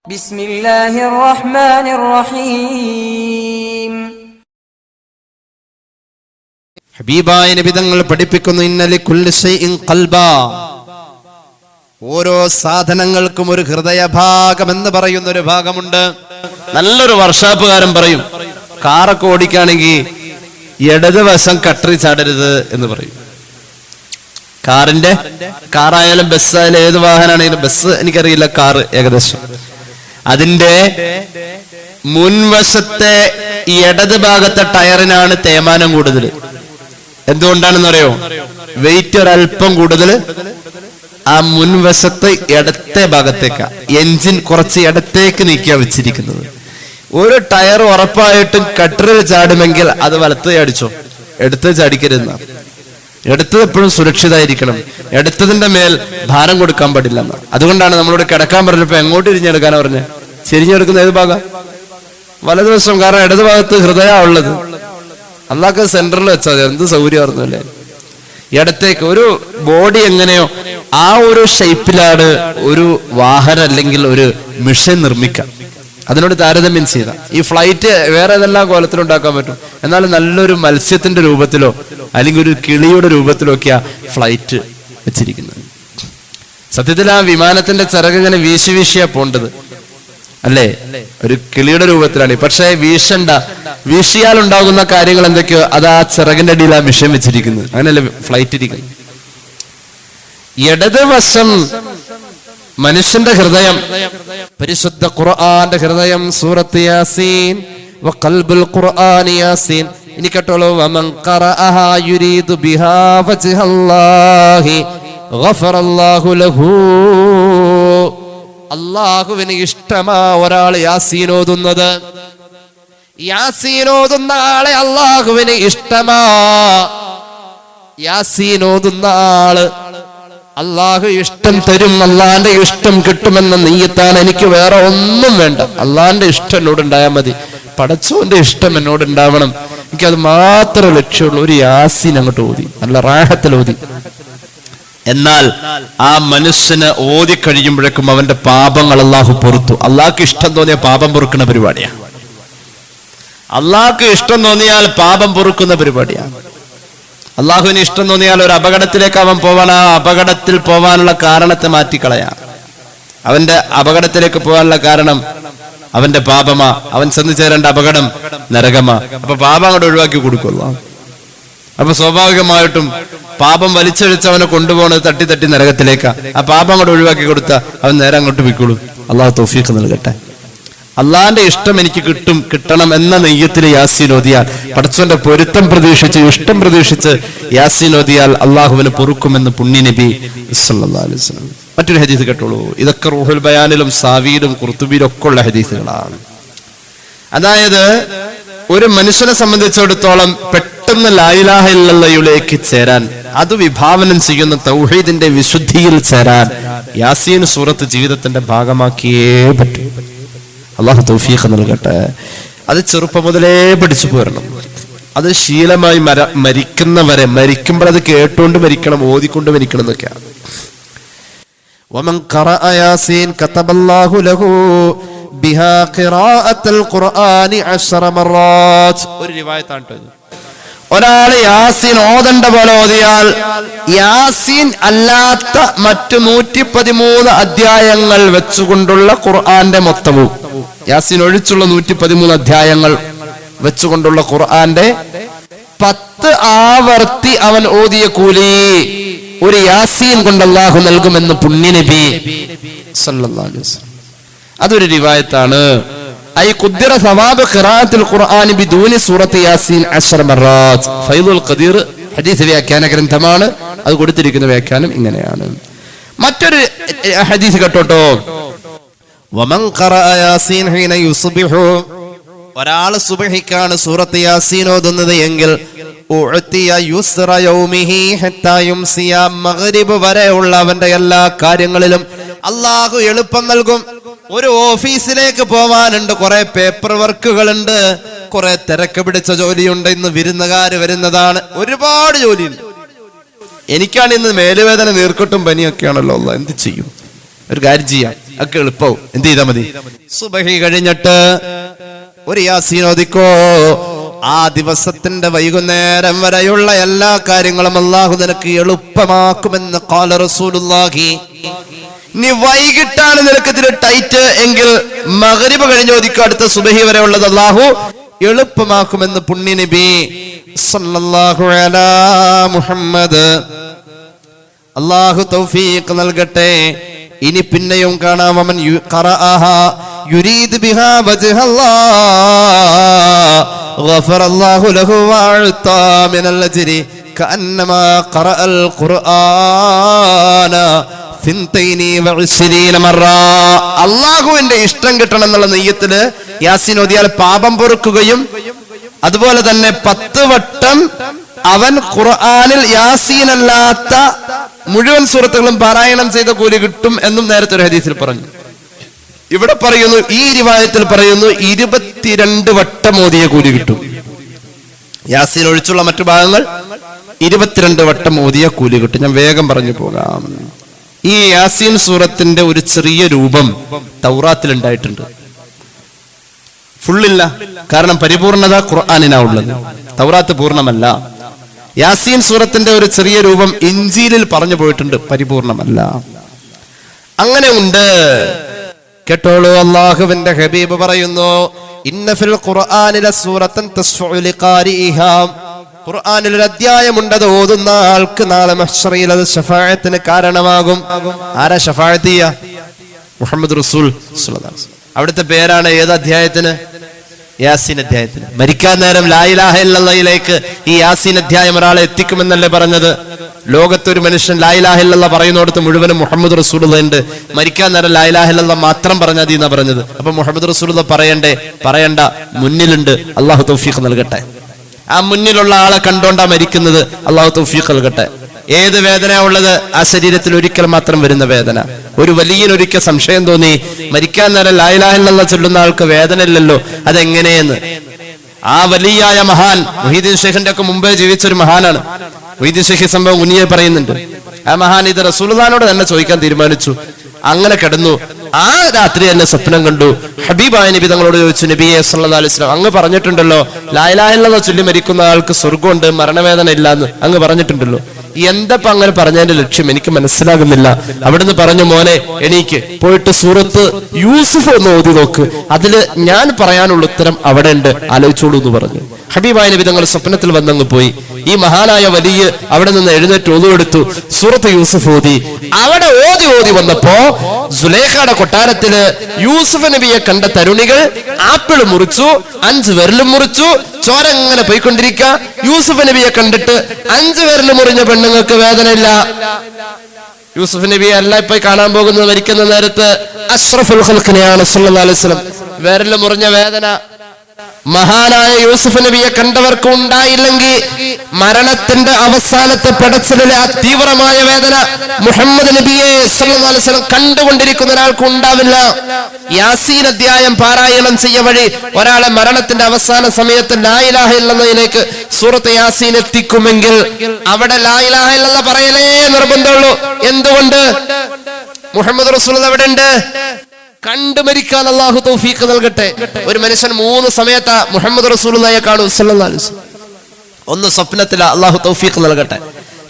ബിസ്മില്ലാഹിർ റഹ്മാനിർ റഹീം. ഹബീബായ നബി തങ്ങൾ പഠിപ്പിക്കുന്നു, ഇന്നലി കുല്ലി ശൈഇൻ ഖൽബാ, ഓരോ സാധനങ്ങൾക്കും ഒരു ഹൃദയഭാഗം എന്ന് പറയുന്ന ഒരു ഭാഗമുണ്ട്. നല്ലൊരു വർഷാപ്പുകാരൻ പറയും, കാറൊക്കെ ഓടിക്കുകയാണെങ്കിൽ ഇടത് വശം കട്ടറി ചാടരുത് എന്ന് പറയും. കാറായാലും ബസ്സായാലും ഏത് വാഹനമാണെങ്കിലും, ബസ് എനിക്കറിയില്ല, കാറ് ഏകദേശം, അതിന്റെ മുൻവശത്തെ ഇടത് ഭാഗത്തെ ടയറിനാണ് തേയ്മാനം കൂടുതൽ. എന്തുകൊണ്ടാണെന്ന് അറിയോ? വെയിറ്റ് ഒരല്പം കൂടുതൽ ആ മുൻവശത്ത് ഇടത്തെ ഭാഗത്തേക്കാ, എഞ്ചിൻ കുറച്ച് ഇടത്തേക്ക് നീക്കിയാ വെച്ചിരിക്കുന്നത്. ഒരു ടയർ ഉറപ്പായിട്ടും കട്ടറിൽ ചാടുമെങ്കിൽ അത് വലത്ത് ചാടിച്ചോ, എടുത്ത് ചാടിക്കരുതെന്ന. എടുത്തത് എപ്പോഴും സുരക്ഷിതമായിരിക്കണം, എടുത്തതിന്റെ മേൽ ഭാരം കൊടുക്കാൻ പാടില്ല. അതുകൊണ്ടാണ് നമ്മളോട് കിടക്കാൻ പറഞ്ഞപ്പോ എങ്ങോട്ട് തിരിഞ്ഞെടുക്കാനാ പറഞ്ഞത്? ചെരിഞ്ഞെടുക്കുന്ന ഏത് ഭാഗം? വലതുവശം. കാരണം ഇടത് ഭാഗത്ത് ഹൃദയ ഉള്ളത്. അല്ലാതെ സെന്ററിൽ വെച്ചാൽ എന്ത് സൗകര്യമായിരുന്നു അല്ലേ? ഇടത്തേക്ക് ഒരു ബോഡി എങ്ങനെയോ ആ ഒരു ഷേപ്പിലാണ് ഒരു വാഹനം അല്ലെങ്കിൽ ഒരു മിഷൻ നിർമ്മിക്കാം. അതിനോട് താരതമ്യം ചെയ്ത ഈ ഫ്ലൈറ്റ് വേറെ ഏതെല്ലാം കോലത്തിലുണ്ടാക്കാൻ പറ്റും, എന്നാലും നല്ലൊരു മത്സ്യത്തിന്റെ രൂപത്തിലോ അല്ലെങ്കിൽ ഒരു കിളിയുടെ രൂപത്തിലോ ഒക്കെയാ ഫ്ലൈറ്റ് വെച്ചിരിക്കുന്നത്. സത്യത്തിൽ ആ വിമാനത്തിന്റെ ചിറക് ഇങ്ങനെ വീശി വീശിയാ പോണ്ടത് അല്ലേ? ഒരു കിളിയുടെ രൂപത്തിലാണ്. പക്ഷേ വീശണ്ട, വീശിയാൽ ഉണ്ടാകുന്ന കാര്യങ്ങൾ എന്തൊക്കെയോ അത് ആ ചിറകിന്റെ അടിയിൽ ആ മിഷൻ വെച്ചിരിക്കുന്നത്. അങ്ങനെയല്ലേ ഫ്ലൈറ്റ് ഇരിക്കുന്നത്. ഇടത് വശം മനുഷ്യന്റെ ഹൃദയം, പരിശുദ്ധ ഖുർആന്റെ ഹൃദയം, സൂറത്ത് യാസീൻ, വഖൽബുൽ ഖുർആനി യാസീൻ. ഇനി കേട്ടോളൂ, വമൻ ഖറഅഹാ യുരീദു ബിഹാ വജ്ഹല്ലാഹി ഗഫറല്ലാഹു ലഹു. അല്ലാഹുവിന് ഇഷ്ടമാ ഒരാൾ യാസീൻ ഓതുന്നത്. യാസീൻ ഓതുന്ന ആളെ അല്ലാഹുവിന് ഇഷ്ടമാ. യാസീൻ ഓതുന്ന ആള് അള്ളാഹു ഇഷ്ടം തരും, അള്ളാന്റെ ഇഷ്ടം കിട്ടുമെന്ന നീയത്താണ്. എനിക്ക് വേറെ ഒന്നും വേണ്ട, അള്ളാന്റെ ഇഷ്ടം എന്നോട് ഉണ്ടായാൽ മതി, പടച്ചോന്റെ ഇഷ്ടം എന്നോട് ഉണ്ടാവണം, എനിക്കത് മാത്രമേ ലക്ഷ്യമുള്ളൂ. ഒരു യാസീൻ അങ്ങോട്ട് ഓതി, നല്ല റാഹത്തിൽ ഓതി. എന്നാൽ ആ മനുഷ്യന് ഓതി കഴിയുമ്പോഴേക്കും അവന്റെ പാപങ്ങൾ അള്ളാഹു പൊറുത്തു. അള്ളാഹ്ക്ക് ഇഷ്ടം തോന്നിയ പാപം പൊറുക്കുന്ന പരിപാടിയാണ്. അള്ളാഹ്ക്ക് ഇഷ്ടം തോന്നിയാൽ പാപം പൊറുക്കുന്ന പരിപാടിയാണ്. അള്ളാഹുവിന് ഇഷ്ടം തോന്നിയാൽ ഒരു അപകടത്തിലേക്ക് അവൻ പോവാൻ, ആ അപകടത്തിൽ പോവാനുള്ള കാരണത്തെ മാറ്റിക്കളയാം. അവന്റെ അപകടത്തിലേക്ക് പോകാനുള്ള കാരണം അവന്റെ പാപമാ, അവൻ ചെന്ന് ചേരേണ്ട അപകടം നരകമാ. അപ്പൊ പാപം അങ്ങോട്ട് ഒഴിവാക്കി കൊടുക്കുള്ളൂ. അപ്പൊ സ്വാഭാവികമായിട്ടും പാപം വലിച്ചഴിച്ച് അവനെ കൊണ്ടുപോകുന്നത് തട്ടി തട്ടി നരകത്തിലേക്കാ. ആ പാപം അങ്ങോട്ട് ഒഴിവാക്കി കൊടുത്ത അവൻ നേരെ അങ്ങോട്ട് പോയിക്കോളൂ. അള്ളാഹു തൗഫീഖ് നൽകട്ടെ. അള്ളാന്റെ ഇഷ്ടം എനിക്ക് കിട്ടണം എന്ന നെയ്യത്തിൽ യാസീൻ ഓതിയാൽ, പടച്ചവന്റെ പൊരുത്തം പ്രതീക്ഷിച്ച്, ഇഷ്ടം പ്രതീക്ഷിച്ച് യാസീൻ ഓതിയാൽ അള്ളാഹുവിന് പൊറുക്കുമെന്ന് പുണ്യ നബി സല്ലല്ലാഹു അലൈഹി വസല്ലം. മറ്റൊരു ഹദീസ് കേട്ടോളൂ. ഇതൊക്കെ റൂഹുൽ ബയാനിലും സാവീലും ഖുർത്തുബിയിലും ഒക്കെ ഉള്ള ഹദീസുകളാണ്. അതായത് ഒരു മനുഷ്യനെ സംബന്ധിച്ചിടത്തോളം പെട്ടെന്ന് ലാ ഇലാഹ ഇല്ലല്ലാഹയിലേക്ക് ചേരാൻ, അത് വിഭാവനം ചെയ്യുന്ന തൗഹീദിന്റെ വിശുദ്ധിയിൽ ചേരാൻ യാസീൻ സൂറത്ത് ജീവിതത്തിന്റെ ഭാഗമാക്കിയേ പറ്റൂ. അള്ളാഹു തൗഫീഖ് നൽകട്ടെ. അത് ചെറുപ്പം മുതലേ പഠിച്ചു പോരണം. അത് ശീലമായി മരിക്കുന്നവരെ, മരിക്കുമ്പോൾ അത് കേട്ടുകൊണ്ട് മരിക്കണം, ഓതിക്കൊണ്ട് മരിക്കണം എന്നൊക്കെയാണ്. വമൻ ഖറഅ യാസീൻ കതബല്ലാഹു ലഹു ബിഹാ ഖിറാഅത്തുൽ ഖുർആനി 10 മറات. ഒരു റിവായത്താണ് ഇത്. ഒരാൾ യാസീൻ ഓതണ്ട പോലെ ഓതിയാൽ യാസീൻ അല്ലാത്ത മറ്റു 113 അധ്യായങ്ങൾ വെച്ചുകൊണ്ടുള്ള ഖുർആന്റെ മൊത്തവും, യാസീൻ ഒഴിച്ചുള്ള 113 അധ്യായങ്ങൾ വെച്ചുകൊണ്ടുള്ള ഖുർആന്റെ 10 ആവർത്തി അവൻ ഓതിയ കൂലി ഒരു യാസീൻ കൊണ്ട് അല്ലാഹു നൽകുമെന്ന് പുണ്യ നബി സല്ലല്ലാഹു അലൈഹി വസല്ലം. അതൊരു റിവായത്താണ്. ഐ ഖുദ്ദിറ സവാബ് ഖിറാഅത്തുൽ ഖുർആനി ബിദൂനി സൂറത്ത് യാസീൻ 10 മറات. ഫൈദുൽ ഖദീർ ഹദീസ് വ്യാഖ്യാന ഗ്രന്ഥമാണ്. അത് കൊടുത്തിരിക്കുന്ന വ്യാഖ്യാനം ഇങ്ങനെയാണ്. മറ്റൊരു ഹദീസ് കേട്ടോട്ടോ. വമൻ ഖറഅ യാസീൻ ഹീന യുസ്ബിഹു, ഒരാൾ സുബ്ഹിക്കാണ് സൂറത്ത് യാസീൻ ഓതുന്നത് എങ്കിൽ ഉഅതിയ യുസ്റ യൗമിഹി ഹത്താ യുംസിയ, മഗ്രിബ് വരെയുള്ള അവന്റെ എല്ലാ കാര്യങ്ങളിലും അല്ലാഹു എളുപ്പം നൽകും. ഒരു ഓഫീസിലേക്ക് പോവാനുണ്ട്, കുറെ പേപ്പർ വർക്കുകളുണ്ട്, കുറെ തിരക്ക് പിടിച്ച ജോലിയുണ്ട്, ഇന്ന് വിരുന്നുകാര് വരുന്നതാണ്, ഒരുപാട് ജോലിയുണ്ട്. എനിക്കാണ് ഇന്ന് മേലുവേദന, നീർക്കെട്ടും പനിയൊക്കെയാണല്ലോ. എന്ത് ചെയ്യും? ഒരു കാര്യം ചെയ്യാം, ഒക്കെ എളുപ്പവും. എന്ത് ചെയ്താൽ മതി? സുബഹി കഴിഞ്ഞിട്ട് ഒരു യാസീൻ ഓതിക്കോ. ആ ദിവസത്തിന്റെ വൈകുന്നേരം വരെയുള്ള എല്ലാ കാര്യങ്ങളും അല്ലാഹു നിനക്ക് എളുപ്പമാക്കുമെന്ന് ഖാല റസൂലുള്ളാഹി. നീ വൈകിട്ടാണ് നിനക്ക് ഇതിന് ടൈറ്റ് എങ്കിൽ മഗ്രിബ് കഴിഞ്ഞ് ഓതിക്കോ. അടുത്ത സുബഹി വരെ ഉള്ളത് അല്ലാഹു എളുപ്പമാക്കുമെന്ന് പുണ്യ നബി സല്ലല്ലാഹു അലാ മുഹമ്മദ്. അല്ലാഹു തൗഫീഖ് നൽകട്ടെ. ഇനി പിന്നെയും കാണാം. അവൻ യുരീദ് ബിഹാ വജ്ഹല്ലാഹ് ഗഫറല്ലാഹു ലഹു വഅഅതാ മിനൽ അജ്രി കഅന്നമാ ഖറഅൽ ഖുർആന 22 മറ. അല്ലാഹുവിന്റെ ഇഷ്ടം കിട്ടണം എന്നുള്ള നിയ്യത്തില് യാസീൻ ഓതിയാൽ പാപം പൊറുക്കുകയും അതുപോലെ തന്നെ 10 വട്ടം അവൻ ഖുർആനിൽ യാസീൻ അല്ലാത്ത മുഴുവൻ സൂറത്തുകളും പാരായണം ചെയ്ത കൂലി കിട്ടും എന്നും നേരത്തെ ഒരു ഹദീസിൽ പറഞ്ഞു. ഇവിടെ പറയുന്നു, ഈ റിവായത്തിൽ പറയുന്നു 22 വട്ടം ഓതിയ കൂലി കിട്ടും. യാസീൻ ഒഴിച്ചുള്ള മറ്റു ഭാഗങ്ങൾ 22 വട്ടം ഓതിയ കൂലി കിട്ടും. ഞാൻ വേഗം പറഞ്ഞു പോകാം. ഈ യാസീൻ സൂറത്തിന്റെ ഒരു ചെറിയ രൂപം തൗറാത്തിൽ ഉണ്ടായിട്ടുണ്ട്. ഫുള്ളില്ല, കാരണം പരിപൂർണത ഖുർആനിനാ ഉള്ളത്, തൗറാത്ത് പൂർണ്ണമല്ല. യാസീൻ സൂറത്തിന്റെ ഒരു ചെറിയ രൂപം ഇഞ്ചീലിൽ പറഞ്ഞു പോയിട്ടുണ്ട്, പരിപൂർണമല്ല. അങ്ങനെ ഉണ്ട്. കേട്ടോളൂ, അല്ലാഹുവിന്റെ ഹബീബ് പറയുന്നു, ഇന്ന ഫിൽ ഖുർആനി ലസൂറത്തൻ തസ്ഫഉ ലിഖാരിഇഹാ. ഖുർആനിൽ ഒരു അധ്യായമുണ്ട്, അത് ഓതുന്ന ആൾക്ക് നാളെ മഹ്ശറിൽ അത് ശഫാഅത്തിന് കാരണമാകും. ആരാ ശഫാഅത്ത് ചെയ്യുക? മുഹമ്മദ് റസൂൽ സ്വല്ലല്ലാഹു അലൈഹി വസല്ലം. അവിടുത്തെ പേരാണ് ഏത് അധ്യായത്തിന്? യാസീൻ അധ്യായത്തിന്. മരിക്കാൻ നേരം ലാ ഇലാഹ ഇല്ലല്ലാഹിലേക്ക് ഈ യാസീൻ അധ്യായം ഒരാളെ എത്തിക്കുമെന്നല്ലേ പറഞ്ഞത്? ലോകത്തൊരു മനുഷ്യൻ ലാ ഇലാഹ ഇല്ലല്ലാഹ് പറയുന്നിടത്ത് മുഴുവനും മുഹമ്മദ് റസൂലുള്ളാഹി ഉണ്ട്. മരിക്കാൻ നേരം ലാ ഇലാഹ ഇല്ലല്ലാഹ് മാത്രം പറഞ്ഞാൽ മതി എന്നാ പറഞ്ഞത്. അപ്പൊ മുഹമ്മദ് റസൂലുള്ളാഹി പറയണ്ട, മുന്നിലുണ്ട്. അല്ലാഹു തൗഫീഖ് നൽകട്ടെ. ആ മുന്നിലുള്ള ആളെ കണ്ടോണ്ടാ മരിക്കുന്നത്. അല്ലാഹു തൗഫീഖ് നൽകട്ടെ. ഏത് വേദന ഉള്ളത്? ആ ശരീരത്തിൽ ഒരിക്കൽ മാത്രം വരുന്ന വേദന. ഒരു വലിയൊരിക്കൽ സംശയം തോന്നി, മരിക്കാൻ നേരം ലാ ഇലാഹ ഇല്ലല്ലാഹ് ചൊല്ലുന്ന ആൾക്ക് വേദന ഇല്ലല്ലോ, അതെങ്ങനെയെന്ന്. ആ വലിയായ മഹാൻ മുഹീദ്ദീൻ ഷെയ്ഖിന്റെ ഒക്കെ മുമ്പേ ജീവിച്ചൊരു മഹാനാണ്. മുഹീദ്ദീൻ ഷെയ്ഖ് സംഭവം ഉന്നിയെ പറയുന്നുണ്ട്. ആ മഹാൻ ഇത് റസൂലുള്ളാഹിനോട് തന്നെ ചോദിക്കാൻ തീരുമാനിച്ചു. അങ്ങനെ കിടന്നു. ആ രാത്രി തന്നെ സ്വപ്നം കണ്ടു. ഹബീബായ നബി തങ്ങളോട് ചോദിച്ചു, നബിയെ സല്ലല്ലാഹു അലൈഹി വസല്ലം, അങ്ങ് പറഞ്ഞിട്ടുണ്ടല്ലോ ലാ ഇലാഹ ഇല്ലല്ലാഹ് ചൊല്ലി മരിക്കുന്ന ആൾക്ക് സ്വർഗ്ഗമുണ്ട്, മരണവേദന ഇല്ലാന്ന് അങ്ങ് പറഞ്ഞിട്ടുണ്ടല്ലോ. എന്തപ്പോ അങ്ങനെ പറഞ്ഞതിന്റെ ലക്ഷ്യം എനിക്ക് മനസ്സിലാകുന്നില്ല. അവിടുന്ന് പറഞ്ഞു, മോനെ എണീക്ക്, പോയിട്ട് സൂറത്ത് യൂസുഫ് ഒന്ന് ഓതി നോക്ക്, അതില് ഞാൻ പറയാനുള്ള ഉത്തരം അവിടെ ഉണ്ട്, ആലോചിച്ചോളൂ എന്ന് പറഞ്ഞു. ഹബീബായ നബി തങ്ങൾ സ്വപ്നത്തിൽ വന്നങ്ങ് പോയി. ഈ മഹാനായ വലിയ അവിടെ നിന്ന് എഴുന്നേറ്റ് ഒതുവെടുത്തു, സൂറത്ത് യൂസുഫ് ഓതി. അവിടെ ഓതി വന്നപ്പോ സുലൈഖയുടെ കൊട്ടാരത്തില് യൂസുഫ് നബിയെ കണ്ട തരുണികൾ ആപ്പിൾ മുറിച്ചു, 5 വിരലും മുറിച്ചു, ചോരങ്ങനെ പോയിക്കൊണ്ടിരിക്ക. യൂസുഫ് നബിയെ കണ്ടിട്ട് 5 വിരൽ മുറിഞ്ഞ പെണ്ണുങ്ങൾക്ക് വേദന ഇല്ല. യൂസുഫ് നബിയെ അല്ല ഇപ്പൊ കാണാൻ പോകുന്നത്. മരിക്കുന്ന നേരത്ത് അഷ്റഫുൽ ഖൽഖിനെയാണ് സല്ലല്ലാഹു അലൈഹി വസല്ലം. വിരൽ മുറിഞ്ഞ വേദന മഹാനായ യൂസുഫ് നബിയെ കണ്ടവർക്ക് ഉണ്ടായില്ലെങ്കിൽ മരണത്തിന്റെ അവസാനത്തെ പെടച്ചിലെ ആ തീവ്രമായ വേദന മുഹമ്മദ് നബിയെ സല്ലല്ലാഹു അലൈഹി വസല്ലം കണ്ടുകൊണ്ടിരിക്കുന്ന ഒരാൾക്ക് ഉണ്ടാവില്ല. യാസീൻ അധ്യായം പാരായണം ചെയ്യ വഴി ഒരാളെ മരണത്തിന്റെ അവസാന സമയത്ത് ലാ ഇലാഹ ഇല്ലല്ലാഹിലേക്ക് സൂറത്ത് യാസീൻ എത്തിക്കുമെങ്കിൽ അവിടെ ലാ ഇലാഹ ഇല്ലല്ലാഹ് പറയലേ നിർബന്ധമുള്ളൂ. എന്തുകൊണ്ട്? മുഹമ്മദ് റസൂലുള്ളാഹി അവിടെ ഉണ്ട്. കണ്ടു മരിക്കാൻ അല്ലാഹു തൗഫീഖ് നൽകട്ടെ. ഒരു മനുഷ്യൻ 3 സമയത്താ മുഹമ്മദ് റസൂലുള്ളാഹിയെ കാണും സല്ലല്ലാഹു അലൈഹി വസല്ലം. ഒന്ന് സ്വപ്നത്തില, അല്ലാഹു തൗഫീഖ് നൽകട്ടെ.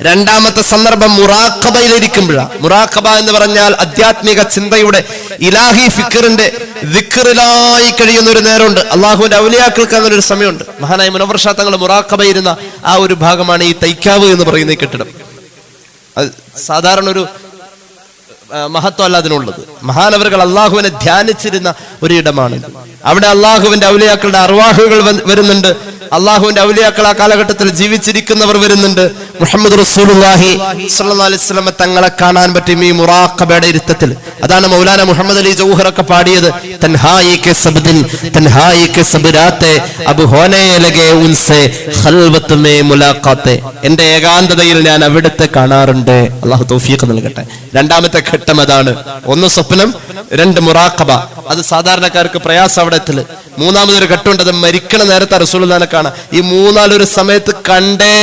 രണ്ടാമത്തെ സന്ദർഭം മുറാഖബയിലിരിക്കുമ്പോഴാണ്. മുറാഖബ എന്ന് പറഞ്ഞാൽ ആധ്യാത്മിക ചിന്തയുടെ ഇലാഹി ഫിക്റിന്റെ ദിക്റിലായി കഴിയുന്ന ഒരു നേരമുണ്ട്. അള്ളാഹുവിന്റെ ഔലിയാക്കൾക്ക് അങ്ങനെ ഒരു സമയമുണ്ട്. മഹാനായ മുനവ്വർ ഷാ തങ്ങൾ മുറാഖബയിരുന്ന ആ ഒരു ഭാഗമാണ് ഈ തൈക്കാവ് എന്ന് പറയുന്ന ഈ കെട്ടിടം. അത് സാധാരണ ഒരു മഹത്വമല്ല അതിനുള്ളത്. മഹാനവറുകൾ അള്ളാഹുവിനെ ധ്യാനിച്ചിരുന്ന ഒരിടമാണ്. അവിടെ അള്ളാഹുവിന്റെ ഔലിയാക്കളുടെ അർവാഹുകൾ വരുന്നുണ്ട്. അള്ളാഹുവിന്റെ ഔലിയാക്കൾ ആ കാലഘട്ടത്തിൽ ജീവിച്ചിരിക്കുന്നവർ വരുന്നുണ്ട്. മുഹമ്മദ് റസൂലുള്ളാഹി സ്വല്ലല്ലാഹു അലൈഹി വസല്ലം തങ്ങളെ കാണാൻ പറ്റും ഈ മുറാഖബയുടെ ഇരുത്തത്തിൽ. അതാണ് മൗലാന മുഹമ്മദ് അലി ജൗഹറൊക്കെ പാടിയത്. തൻഹായി കെ സബ്ദിൻ തൻഹായി കെ സബ്രാത്തെ അബ് ഹോനെ ലഗേ ഉൻസെ ഖൽവത് മേ മുലാഖാത്തെ. എന്റെ ഏകാന്തതയിൽ ഞാൻ അവിടുത്തെ കാണാറുണ്ട്. അല്ലാഹു തൗഫീഖ് നൽകട്ടെ. രണ്ടാമത്തെ ഘട്ടം അതാണ്. ഒന്ന് സ്വപ്നം, 2 മുറാഖബ. അത് സാധാരണക്കാർക്ക് പ്രയാസം അവിടത്തിൽ. മൂന്നാമതൊരു ഘട്ടമുണ്ട്, അത് മരിക്കണ നേരത്തെ റസൂലുള്ളാഹിനെ കാണാം. ഈ മൂന്നാലൊരു സമയത്ത് കണ്ടേ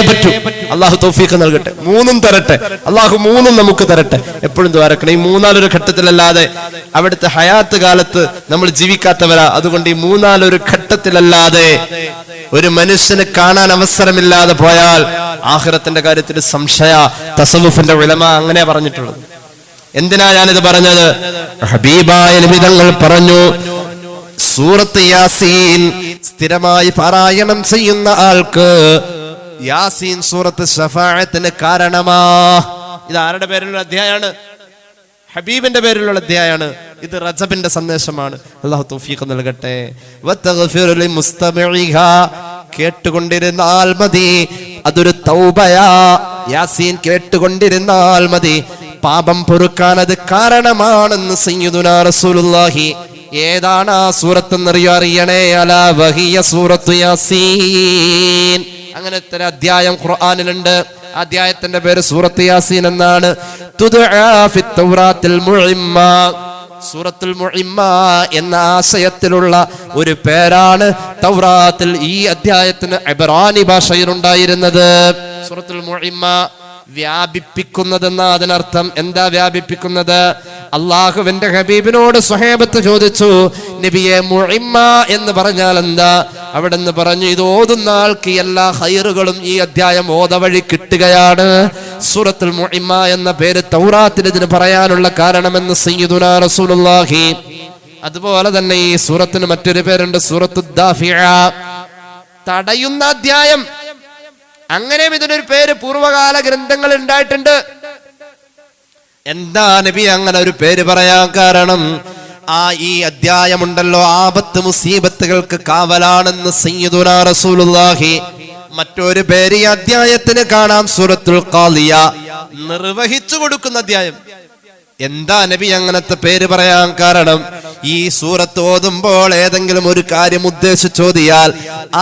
പറ്റൂ. അള്ളാഹു തൗഫീഖ് നൽകട്ടെ, മൂന്നും തരട്ടെ, അള്ളാഹു മൂന്നും നമുക്ക് തരട്ടെ. എപ്പോഴും ദ്വാരക്കണം. ഈ മൂന്നാലൊരു ഘട്ടത്തിലല്ലാതെ അവിടുത്തെ ഹയാത്ത് കാലത്ത് നമ്മൾ ജീവിക്കാത്തവരാ. അതുകൊണ്ട് ഈ മൂന്നാലൊരു ഘട്ടത്തിലല്ലാതെ ഒരു മനുഷ്യന് കാണാൻ അവസരമില്ലാതെ പോയാൽ ആഖിറത്തിന്റെ കാര്യത്തിൽ സംശയ. തസവുഫിന്റെ ഉലമ അങ്ങനെ പറഞ്ഞിട്ടുള്ളത്. എന്തിനാ ഞാനിത് പറഞ്ഞത്? ഹബീബായ നബി തങ്ങൾ പറഞ്ഞു, സൂറത്ത് യാസീൻ സ്ഥിരമായി പാരായണം ചെയ്യുന്ന ആൾക്ക് യാസീൻ സൂറത്ത് ശഫാഅത്തിന് കാരണമാ. ഇത് ആരുടെ പേരിലുള്ള അധ്യായമാണ്? ഹബീബിന്റെ പേരിലുള്ള അധ്യായമാണ്. ഇത് റജബിന്റെ സന്ദേശമാണ്. അല്ലാഹു തൗഫീഖ് നൽകട്ടെ. വതഗ്ഫിർ ലിമുസ്തമിഇഹാ, കേട്ടുകൊണ്ടിരുന്നാൽ മതി, അതൊരു തൗബയാ. യാസീൻ കേട്ടുകൊണ്ടിരുന്നാൽ മതി, പാപം പൊറുക്കാൻ അത് കാരണമാണെന്ന് സയ്യിദുനാ റസൂലുള്ളാഹി. ഏതാണ് ആ സൂറത്ത് എന്നറിയോ? അറിയണേ. അലാ വഹിയ സൂറത്തു യാസീൻ. അങ്ങനത്തെ ഒരു അധ്യായം ഖുർആനിലുണ്ട്. അധ്യായത്തിന്റെ പേര് സൂറത്ത് യാസീൻ എന്നാണ്. തുദ്ആ ഫിത് തൗറാത്തിൽ മുഇമ്മ, സൂറത്തുൽ മുഇമ്മ എന്ന ആശയത്തിലുള്ള ഒരു പേരാണ് തൗറാത്തിൽ ഈ അധ്യായത്തിന് ഇബ്രാനി ഭാഷയിൽ ഉണ്ടായിരുന്നത്. സൂറത്തുൽ മുഇമ്മ വ്യാപിപ്പിക്കുന്നതെന്ന അതിനർത്ഥം. എന്താ വ്യാപിപ്പിക്കുന്നത്? അള്ളാഹുവിന്റെ ഹബീബിനോട് സ്വഹാബത്ത് ചോദിച്ചു, നബിയെ മുഇമ്മ എന്ന് പറഞ്ഞാൽ എന്താ? അവിടെന്ന് പറഞ്ഞു, ഇത് ഓതുന്ന ആൾക്ക് എല്ലാ ഖൈറുകളും ഈ അധ്യായം ഓതവഴി കിട്ടുകയാണ്. സൂറത്തുൽ മുഇമ്മ എന്ന പേര് തൗറാത്തിൽ ഇതിന് പറയാനുള്ള കാരണമെന്ന് സയ്യിദുനാ റസൂലുള്ളാഹി. അതുപോലെ തന്നെ ഈ സൂറത്തിന് മറ്റൊരു പേരുണ്ട്, സൂറത്തുദ് ദാഫിഅ, തടയുന്ന അധ്യായം. അങ്ങനെ ഇതിനൊരു പേര് പൂർവകാല ഗ്രന്ഥങ്ങളിൽ ഉണ്ടായിട്ടുണ്ട്. എന്താ നബി അങ്ങനെ ഒരു പേര് പറയാൻ കാരണം? ഈ അധ്യായമുണ്ടല്ലോ, ആപത്ത് മുസീബത്തുകൾക്ക് കാവലാണെന്ന് സയ്യിദുനാ റസൂലുള്ളാഹി. മറ്റൊരു പേര് ഈ അധ്യായത്തിന് കാണാം, സൂറത്തുൽ ഖാളിയ, നിർവഹിച്ചു കൊടുക്കുന്ന അധ്യായം. എന്താ നബി അങ്ങനത്തെ പേര് പറയാൻ കാരണം? ഈ സൂറത്ത് ഓതുമ്പോൾ ഏതെങ്കിലും ഒരു കാര്യം ഉദ്ദേശിച്ചോതിയാൽ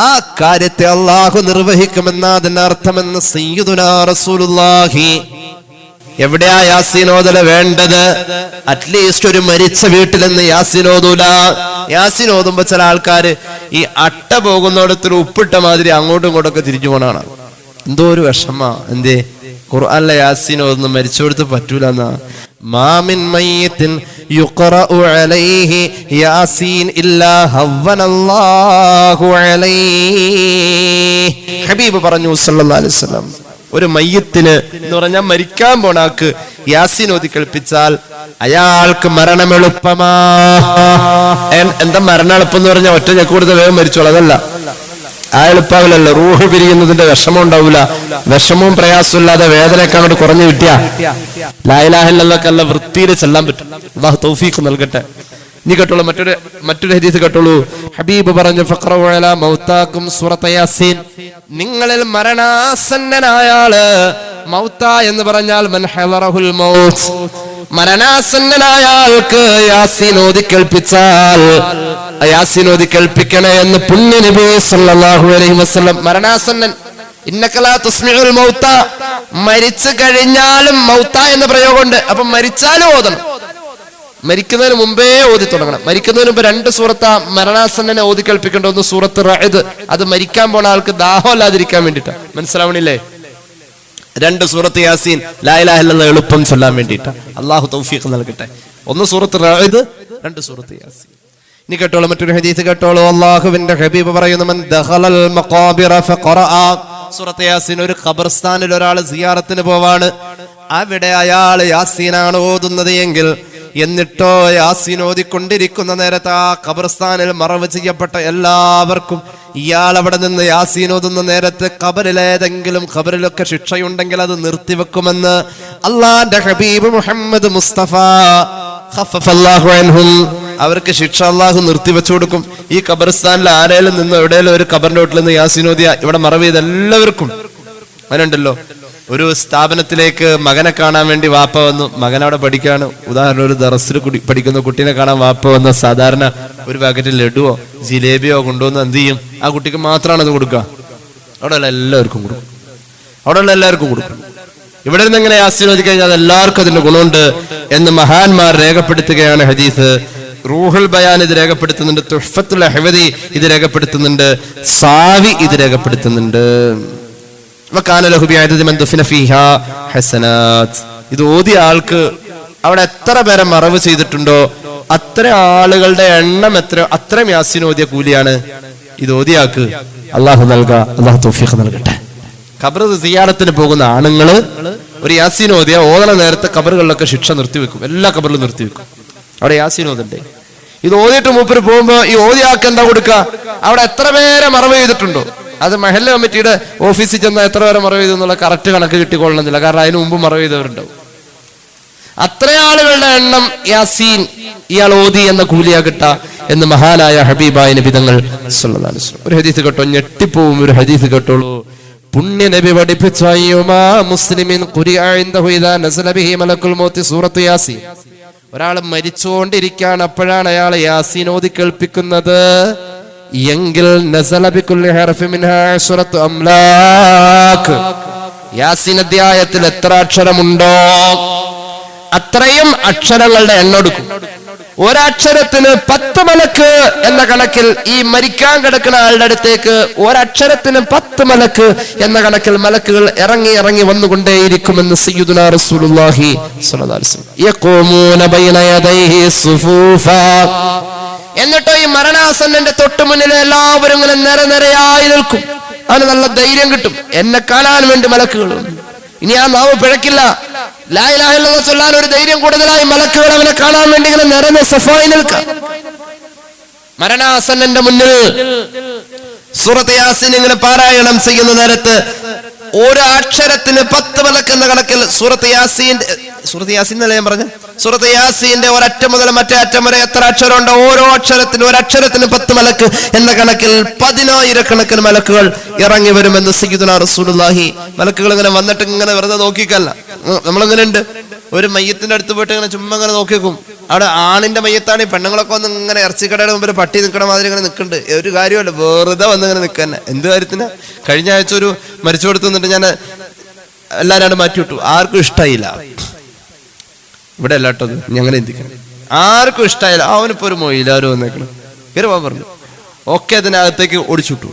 ആ കാര്യത്തെ അള്ളാഹു നിർവഹിക്കുമെന്ന അതിന്റെ അർത്ഥമെന്ന് സയ്യിദുനാ റസൂലുള്ളാഹി. എവിടെയാ യാസീൻ ഓതൽ വേണ്ടത്? അറ്റ്ലീസ്റ്റ് ഒരു മരിച്ച വീട്ടിൽ നിന്ന് യാസീൻ ഓതൂല. യാസീൻ ഓതുമ്പോ ചില ആൾക്കാര് ഈ അട്ട പോകുന്നിടത്തൊരു ഉപ്പിട്ട മാതിരി അങ്ങോട്ടും ഇങ്ങോട്ടൊക്കെ തിരിച്ചു പോണാണ്. എന്തോ ഒരു വിഷമാ. എന്തേ? ഖുർആനിലെ യാസീൻ ഓതുന്നു മരിച്ചോടത്ത് പറ്റൂല എന്നാ. മാമിൻ മയ്യിത്തിൻ യുഖറഉ അലൈഹി യാസീൻ ഇല്ലാ ഹവ്വനല്ലാഹു അലൈഹി. ഹബീബ് പറഞ്ഞു സല്ലല്ലാഹു അലൈഹി വസല്ലം, ഒരു മയ്യത്തിന് എന്ന് പറഞ്ഞാൽ മരിക്കാൻ പോണാക്ക് യാസീൻ ഓതി കേൾപ്പിച്ചാൽ അയാൾക്ക് മരണം എളുപ്പമാ. എന്താ മരണം എളുപ്പം എന്ന് പറഞ്ഞാൽ ഒറ്റ ഞെക്കൂടുതൽ വേഗം മരിച്ചോളൂ, അതല്ല. ആ എളുപ്പാവില്ലല്ലോ. റൂഹ് പിരിയുന്നതിന്റെ വിഷമം ഉണ്ടാവില്ല. വിഷമവും പ്രയാസവും ഇല്ലാതെ വേദനയൊക്കെ അങ്ങോട്ട് കുറഞ്ഞു കിട്ടിയാ ലാ ഇലാഹ ഇല്ലല്ലാഹ് അല്ല വൃത്തിയിൽ ചെല്ലാൻ പറ്റും. അല്ലാഹു തൗഫീഖ് നൽകട്ടെ. ഇനി കേട്ടോളൂ, മറ്റൊരു ഹദീസ് കേട്ടോളൂ. ഹബീബ് പറഞ്ഞു, ഫഖറഉ അലാ മൗതാകും സൂറത്ത് യാസീൻ. നിങ്ങളിൽ മരണാസന്നനായ ആള്, മൗത എന്ന് പറഞ്ഞാൽ മൻ ഹളറഹുൽ മൗത്ത്, മരണാസന്നനായ ആൾക്ക് യാസീൻ ഓതി കേൾപ്പിച്ചാൽ, യാസീൻ ഓതി കേൾപ്പിക്കണേ എന്ന് പുണ്യ നബി സല്ലല്ലാഹു അലൈഹി വസല്ലം. മരണാസന്നൻ, ഇന്നക ലാ തുസ്മിഉൽ മൗത, മരിച്ചു കഴിഞ്ഞാലും മൗത എന്ന പ്രയോഗമുണ്ട്. അപ്പൊ മരിച്ചാലും ഓതണം. മരിക്കുന്നതിന് മുമ്പേ ഓതി തുടങ്ങണം. മരിക്കുന്നതിന് മുമ്പ് 2 സൂറത്ത് മരണാസന്നനെ ഓതി കേൾപ്പിക്കേണ്ട. ഒന്ന് സൂറത്ത് റഅദ്, അത് മരിക്കാൻ പോണ ആൾക്ക് ദാഹമില്ലാതിരിക്കാൻ വേണ്ടിട്ടാ. മനസ്സിലാവണില്ലേ? 2 സൂറത്ത് യാസീൻ ലാ ഇലാഹ ഇല്ലല്ലാഹ് എളുപ്പം ചൊല്ലാൻ വേണ്ടിട്ടാ. അല്ലാഹു തൗഫീഖ് നൽകട്ടെ. ഒന്ന് സൂറത്ത് റഅദ്, 2 സൂറത്ത് യാസീൻ. ഇനി കേട്ടോളൂ, മറ്റൊരു ഹദീസ് കേട്ടോളൂ. അല്ലാഹുവിന്റെ ഹബീബ് പറയുന്നു, മൻ ദഖലൽ മഖാബിറ ഫഖറഅ. സൂറത്ത് യാസീൻ, ഒരു ഖബർസ്ഥാനിൽ ഒരാൾ സിയാറത്തിന് പോവാണ്. അവിടെ അയാൾ യാസീനാണ് ഓതുന്നത് എങ്കിൽ, എന്നിട്ടോ യാസീൻ ഓതിക്കൊണ്ടിരിക്കുന്ന നേരത്ത് ആ ഖബർസ്ഥാനിൽ മറവ് ചെയ്യപ്പെട്ട എല്ലാവർക്കും ഇയാൾ അവിടെ നിന്ന് യാസീൻ ഓതുന്ന നേരത്ത് ഖബറിലേതെങ്കിലും ഖബറിലൊക്കെ ശിക്ഷയുണ്ടെങ്കിൽ അത് നിർത്തിവെക്കുമെന്ന് അള്ളാന്റെ ഹബീബ് മുഹമ്മദ് മുസ്തഫ ഖഫഫല്ലാഹു അൻഹും. അവർക്ക് ശിക്ഷ അള്ളാഹു നിർത്തിവെച്ചു കൊടുക്കും. ഈ ഖബർസ്ഥാനിൽ ആരേലും നിന്ന് എവിടെയെങ്കിലും ഒരു ഖബറിന്റെ വീട്ടിൽ നിന്ന് യാസീൻ ഓതിയ ഇവിടെ മറവ് ചെയ്ത് എല്ലാവർക്കും അങ്ങനെയുണ്ടല്ലോ. ഒരു സ്ഥാപനത്തിലേക്ക് മകനെ കാണാൻ വേണ്ടി വാപ്പ വന്നു. മകൻ അവിടെ പഠിക്കാണ്. ഉദാഹരണം, ഒരു ദറസിൽ പഠിക്കുന്ന കുട്ടീനെ കാണാൻ വാപ്പ വന്ന സാധാരണ ഒരു പാക്കറ്റ് ലഡുവോ ജിലേബിയോ കൊണ്ടുവന്ന് എന്ത് ചെയ്യും? ആ കുട്ടിക്ക് മാത്രമാണ് അത് കൊടുക്കുക. അവിടെയുള്ള എല്ലാവർക്കും കൊടുക്കും. ഇവിടെ നിന്ന് എങ്ങനെ യാസീൻ ഓതി കഴിഞ്ഞാൽ അത് എല്ലാവർക്കും അതിന്റെ ഗുണമുണ്ട് എന്ന് മഹാന്മാർ രേഖപ്പെടുത്തുകയാണ്. ഹദീസ് റൂഹുൽ ബയാൻ ഇത് രേഖപ്പെടുത്തുന്നുണ്ട്, തുഹ്ഫത്തുൽ അഹ്വദി ഇത് രേഖപ്പെടുത്തുന്നുണ്ട്, സാവി ഇത് രേഖപ്പെടുത്തുന്നുണ്ട്. ഇത് ഓതിയ ആൾക്ക് അവിടെ എത്ര പേരെ മറവ് ചെയ്തിട്ടുണ്ടോ അത്ര ആളുകളുടെ എണ്ണം അത്രയും യാസീൻ ഓതിയ കൂലിയാണ് ഇത് ഓതിയാക്ക് അള്ളാഹു നൽകുക. അള്ളാഹു തൗഫീഖ് നൽകട്ടെ. ഖബർ സിയാറത്തിന് പോകുന്ന ആണുങ്ങള് ഒരു യാസീൻ ഓതിയ ഓതണ നേരത്തെ ഖബറുകളിലൊക്കെ ശിക്ഷ നിർത്തിവെക്കും, എല്ലാ ഖബറിലും നിർത്തിവെക്കും. അവിടെ യാസീൻ ഓതണ്ടേ. ഇത് ഓതിയിട്ട് മൂപ്പര് പോകുമ്പോ ഈ ഓതിയാക്ക് എന്താ കൊടുക്കുക, അവിടെ എത്ര പേരെ മറവ് ചെയ്തിട്ടുണ്ടോ അത് മഹല്ല് കമ്മിറ്റിയുടെ ഓഫീസിൽ ചെന്നാൽ എത്ര പേരെ മറവ് ചെയ്തു എന്നുള്ള കറക്റ്റ് കണക്ക് കിട്ടിക്കൊള്ളണമെന്നില്ല. കാരണം അതിന് മുമ്പ് മറവ് ചെയ്തവരുണ്ടാവും. അത്ര ആളുകളുടെ എണ്ണം യാസീൻ ഇയാൾ ഓതി എന്ന കൂലിയാ കിട്ട എന്ന് മഹാനായ ഹബീബായ നബി തങ്ങൾ സല്ലല്ലാഹു അലൈഹി വസല്ലം ഒരു ഹദീസ് കേട്ടോ, ഞെട്ടിപ്പോവും. ഒരു ഹദീസ് കേട്ടോളൂ. പുണ്യ നബി പഠിപ്പിച്ചു, മുസ്ലിമിൻ ഖുരിഅ ഇൻദഹു ഇദാ നസല ബിഹി മലക്കുൽ മൗത്ത് സൂറത്തു യാസീൻ. ഒരാൾ മരിച്ചുകൊണ്ടിരിക്കുകയാണ്, അപ്പോഴാണ് അയാൾ യാസീൻ ഓതി കേൾപ്പിക്കുന്നത് എങ്കിൽ നസല ബികുല്ലി ഹർഫിൻ മിൻഹാ അശ്റത്തു അംലാക്. യാസീൻ അധ്യായത്തിൽ എത്ര അക്ഷരമുണ്ടോ അത്രയും അക്ഷരങ്ങളുടെ എണ്ണം എടുക്കും. ഒരക്ഷരത്തിന് 10 മലക്ക് എന്ന കണക്കിൽ ഈ മരിക്കാൻ കിടക്കുന്ന ആളുടെ അടുത്തേക്ക് ഒരക്ഷരത്തിന് 10 മലക്ക് എന്ന കണക്കിൽ മലക്കുകൾ ഇറങ്ങി ഇറങ്ങി വന്നുകൊണ്ടേയിരിക്കുമെന്ന് സയ്യിദുനാ റസൂലുള്ളാഹി സ്വല്ലല്ലാഹു അലൈഹി വസല്ലം. യഖൂമൂന ബൈന യദൈഹി സുഫൂഫ. എന്നിട്ടോ ഈ മരണാസന്നന്റെ തൊട്ടു മുന്നിൽ എല്ലാവരും ഇങ്ങനെ നിരനിരയായി നിൽക്കും. അവന് നല്ല ധൈര്യം കിട്ടും, എന്നെ കാണാൻ വേണ്ടി മലക്കുകൾ. ഇനി ആ നാവ് പിഴക്കില്ല. ലാ ഇലാഹ ഇല്ലല്ലാഹ് ചൊല്ലാൻ ഒരു ധൈര്യം കൂടുതലായി മലക്കുകൾ അവനെ കാണാൻ വേണ്ടി ഇങ്ങനെ നിറഞ്ഞ സഫായി നിൽക്കാം. മരണാസന്നന്റെ മുന്നിൽ സൂറത്ത് യാസീൻ ഇങ്ങനെ പാരായണം ചെയ്യുന്ന നേരത്ത് ഒരു അക്ഷരത്തിന് 10 മലക്ക് എന്ന കണക്കിൽ സൂറത്ത് യാസീൻ എന്നല്ലേ ഞാൻ പറഞ്ഞു, സൂറത്ത് യാസീന്റെ ഒരറ്റം മുതൽ മറ്റേ അറ്റം വരെ എത്ര അക്ഷരമുണ്ടോ ഓരോ അക്ഷരത്തിന് ഒരക്ഷരത്തിന് 10 മലക്ക് എന്ന കണക്കിൽ 10,000 മലക്കുകൾ ഇറങ്ങി വരുമെന്ന് സയ്യിദുനാ റസൂലുള്ളാഹി. മലക്കുകൾ ഇങ്ങനെ വന്നിട്ട് ഇങ്ങനെ വെറുതെ നോക്കിക്കല്ല, നമ്മളിങ്ങനെ ഉണ്ട് ഒരു മയ്യത്തിന്റെ അടുത്ത് പോയിട്ട് ഇങ്ങനെ ചുമ്മാ ഇങ്ങനെ നോക്കിക്കും. അവിടെ ആണിന്റെ മയ്യത്താണ്, ഈ പെണ്ണുങ്ങളൊക്കെ വന്ന് ഇങ്ങനെ ഇറച്ചിക്കടയുടെ മുമ്പിൽ പട്ടി നിൽക്കണ മാതിരി ഇങ്ങനെ നിൽക്കുന്നുണ്ട്. ഒരു കാര്യമല്ല, വെറുതെ വന്ന് ഇങ്ങനെ നിൽക്കാൻ. എന്ത് കാര്യത്തിന്? കഴിഞ്ഞ ആഴ്ച ഒരു മരിച്ചു കൊടുത്തു നിന്നിട്ട് ഞാൻ എല്ലാവരും മാറ്റി വിട്ടു. ആർക്കും ഇഷ്ടമായില്ല. ഇവിടെ അല്ലാട്ടത് ഞങ്ങനെ എന്തിക്കണം, ആർക്കും ഇഷ്ടമായില്ല. അവനിപ്പോ ഒരു മൊയിലാരും വന്നേക്കണം കയറി പോകാൻ പറഞ്ഞു. ഒക്കെ അതിനകത്തേക്ക് ഓടിച്ചുവിട്ടു.